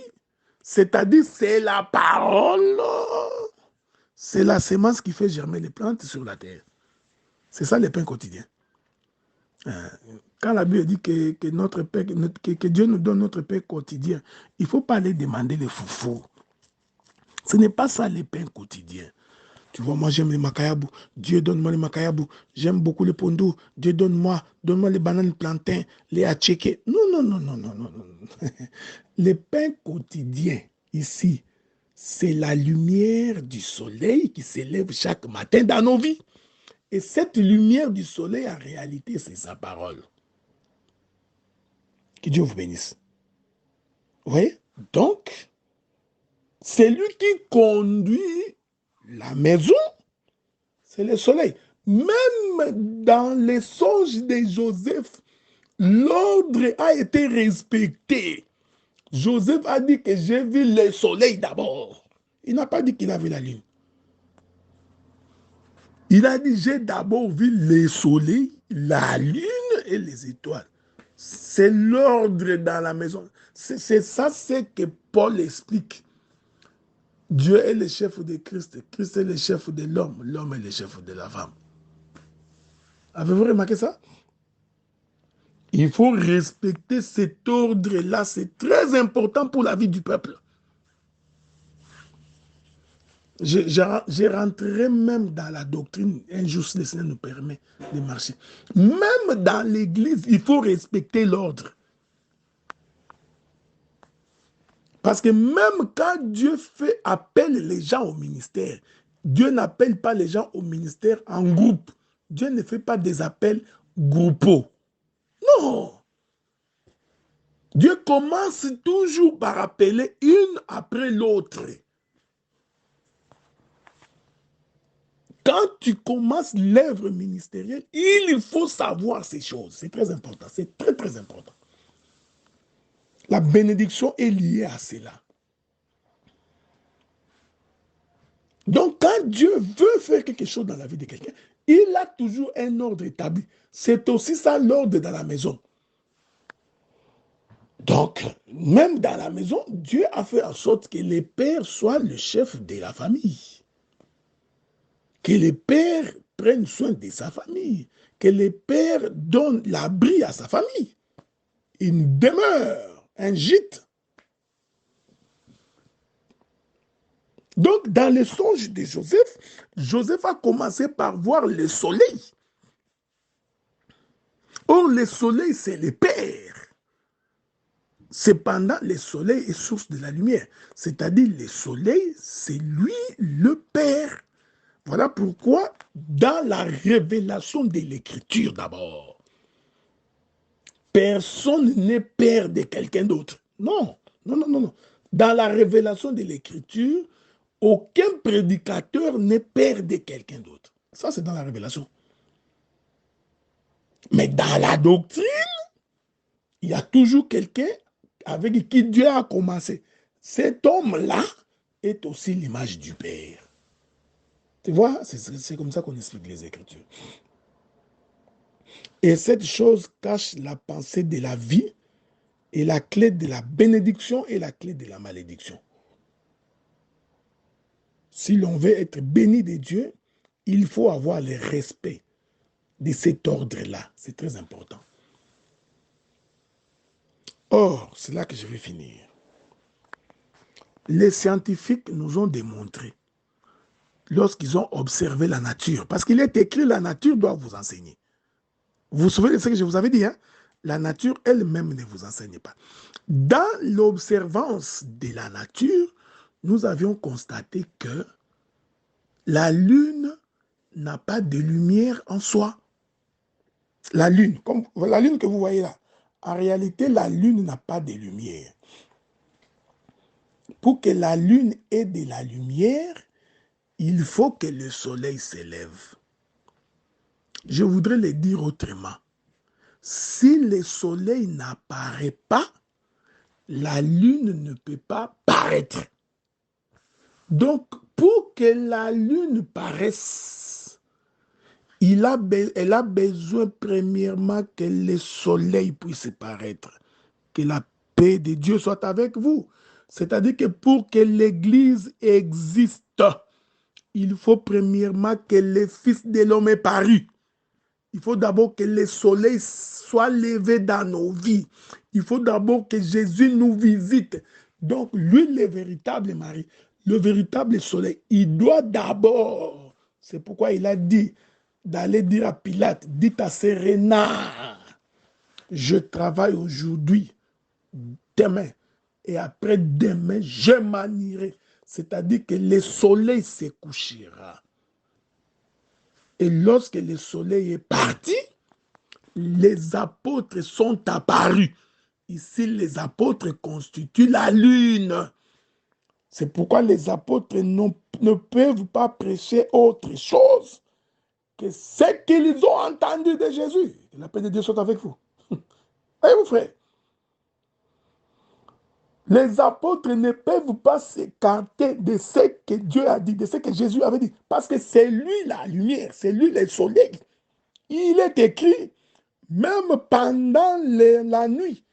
C'est-à-dire, c'est la parole. C'est la sémence qui fait germer les plantes sur la terre. C'est ça le pain quotidien. Quand la Bible dit que notre pain, que Dieu nous donne notre pain quotidien, il ne faut pas aller demander les foufous. Ce n'est pas ça le pain quotidien. Tu vois, moi j'aime les makayabou. Dieu donne-moi les makayabou. J'aime beaucoup les pondou. Dieu donne-moi les bananes plantains, les atchékés. Non, non, non, non, non, non, non. Le pain quotidien, ici, c'est la lumière du soleil qui s'élève chaque matin dans nos vies. Et cette lumière du soleil, en réalité, c'est sa parole. Que Dieu vous bénisse. Vous voyez? Donc, c'est lui qui conduit la maison, c'est le soleil. Même dans les songes de Joseph, l'ordre a été respecté. Joseph a dit que j'ai vu le soleil d'abord. Il n'a pas dit qu'il a vu la lune. Il a dit j'ai d'abord vu le soleil, la lune et les étoiles. C'est l'ordre dans la maison. C'est ça, c'est que Paul explique. Dieu est le chef de Christ. Christ est le chef de l'homme. L'homme est le chef de la femme. Avez-vous remarqué ça? Il faut respecter cet ordre-là. C'est très important pour la vie du peuple. Je rentrerai même dans la doctrine. Un jour, si le Seigneur nous permet de marcher. Même dans l'église, il faut respecter l'ordre. Parce que même quand Dieu fait appel les gens au ministère, Dieu n'appelle pas les gens au ministère en groupe. Dieu ne fait pas des appels groupaux. Non. Dieu commence toujours par appeler une après l'autre. Quand tu commences l'œuvre ministérielle, il faut savoir ces choses. C'est très important. C'est très, très important. La bénédiction est liée à cela. Donc, quand Dieu veut faire quelque chose dans la vie de quelqu'un, il a toujours un ordre établi. C'est aussi ça l'ordre dans la maison. Donc, même dans la maison, Dieu a fait en sorte que les pères soient le chef de la famille. Que les pères prennent soin de sa famille. que le père donne l'abri à sa famille, une demeure, un gîte. Donc, dans le songe de Joseph, Joseph a commencé par voir le soleil. Or, le soleil, c'est le père. Cependant, le soleil est source de la lumière. C'est-à-dire, le soleil, c'est lui le père. Voilà pourquoi, dans la révélation de l'écriture d'abord, personne n'est père de quelqu'un d'autre. Non, non, non, non, non. Dans la révélation de l'écriture, aucun prédicateur n'est père de quelqu'un d'autre. Ça, c'est dans la révélation. Mais dans la doctrine, il y a toujours quelqu'un avec qui Dieu a commencé. Cet homme-là est aussi l'image du Père. Tu vois, c'est comme ça qu'on explique les Écritures. Et cette chose cache la pensée de la vie et la clé de la bénédiction et la clé de la malédiction. Si l'on veut être béni de Dieu, il faut avoir le respect de cet ordre-là. C'est très important. Or, c'est là que je vais finir. Les scientifiques nous ont démontré, lorsqu'ils ont observé la nature, parce qu'il est écrit, la nature doit vous enseigner. Vous vous souvenez de ce que je vous avais dit, hein? La nature elle-même ne vous enseigne pas. Dans l'observance de la nature, nous avions constaté que la lune n'a pas de lumière en soi. La lune, comme la lune que vous voyez là, en réalité, la lune n'a pas de lumière. Pour que la lune ait de la lumière, il faut que le soleil s'élève. Je voudrais le dire autrement. Si le soleil n'apparaît pas, la lune ne peut pas paraître. Donc, pour que la lune paraisse, elle a besoin premièrement que le soleil puisse paraître. Que la paix de Dieu soit avec vous. C'est-à-dire que pour que l'Église existe, il faut premièrement que le Fils de l'homme ait paru. Il faut d'abord que le soleil soit levé dans nos vies. Il faut d'abord que Jésus nous visite. Donc, lui, le véritable mari, le véritable soleil, il doit d'abord, c'est pourquoi il a dit d'aller dire à Pilate, dites à ces renards, je travaille aujourd'hui, demain, et après-demain, je m'en irai. C'est-à-dire que le soleil se couchera. Et lorsque le soleil est parti, les apôtres sont apparus. Ici, les apôtres constituent la lune. C'est pourquoi les apôtres ne peuvent pas prêcher autre chose que ce qu'ils ont entendu de Jésus. La paix de Dieu soit avec vous. Voyez-vous, frère? Les apôtres ne peuvent pas s'écarter de ce que Dieu a dit, de ce que Jésus avait dit. Parce que c'est lui la lumière, c'est lui le soleil. Il est écrit, même pendant la nuit,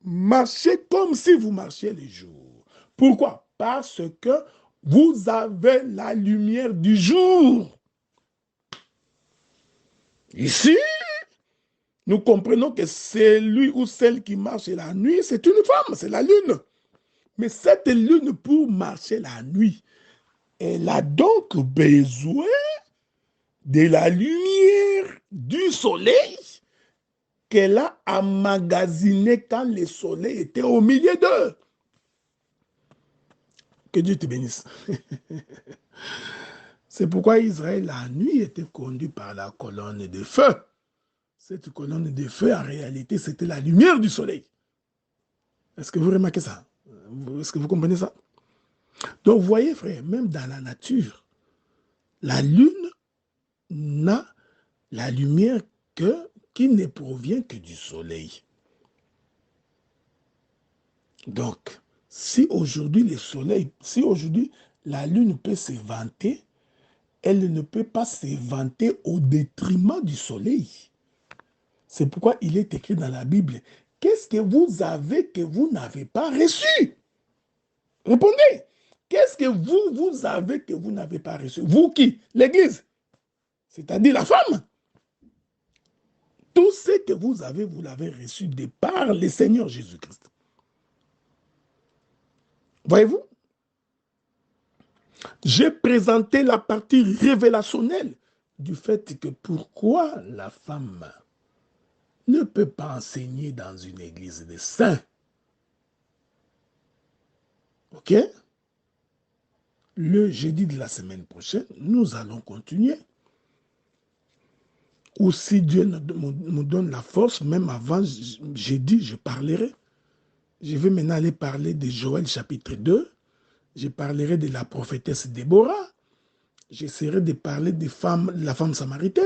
marchez comme si vous marchiez le jour. Pourquoi? Parce que vous avez la lumière du jour. Ici, nous comprenons que celui ou celle qui marche la nuit, c'est une femme, c'est la lune. Mais cette lune, pour marcher la nuit, elle a donc besoin de la lumière du soleil qu'elle a emmagasinée quand le soleil était au milieu d'eux. Que Dieu te bénisse. C'est pourquoi Israël, la nuit, était conduit par la colonne de feu. Cette colonne de feu, en réalité, c'était la lumière du soleil. Est-ce que vous remarquez ça? Est-ce que vous comprenez ça? Donc, vous voyez, frère, même dans la nature, la lune n'a la lumière qui ne provient que du soleil. Donc, si aujourd'hui le soleil, si aujourd'hui la lune peut se vanter, elle ne peut pas se vanter au détriment du soleil. C'est pourquoi il est écrit dans la Bible, qu'est-ce que vous avez que vous n'avez pas reçu? Répondez. Qu'est-ce que vous avez que vous n'avez pas reçu? Vous qui? L'Église. C'est-à-dire la femme. tout ce que vous avez, vous l'avez reçu de par le Seigneur Jésus-Christ. Voyez-vous? J'ai présenté la partie révélationnelle du fait que pourquoi la femme ne peut pas enseigner dans une église des saints. Ok? Le jeudi de la semaine prochaine, nous allons continuer. Ou si Dieu nous donne la force, même avant jeudi, je parlerai. Je vais maintenant aller parler de Joël chapitre 2. Je parlerai de la prophétesse Déborah. J'essaierai de parler de la femme samaritaine.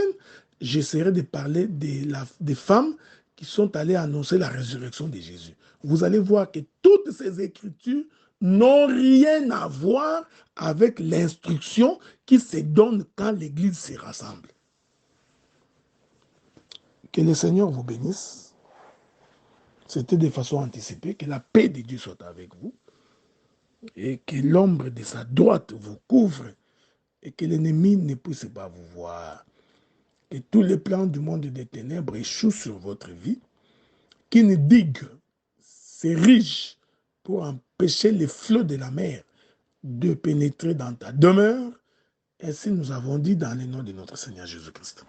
J'essaierai de parler des femmes qui sont allées annoncer la résurrection de Jésus. Vous allez voir que toutes ces écritures n'ont rien à voir avec l'instruction qui se donne quand l'Église se rassemble. Que le Seigneur vous bénisse. C'était de façon anticipée. Que la paix de Dieu soit avec vous. Et que l'ombre de sa droite vous couvre. Et que l'ennemi ne puisse pas vous voir. Que tous les plans du monde des ténèbres échouent sur votre vie. Qu'une digue s'érige pour empêcher les flots de la mer de pénétrer dans ta demeure. Ainsi nous avons dit dans le nom de notre Seigneur Jésus-Christ.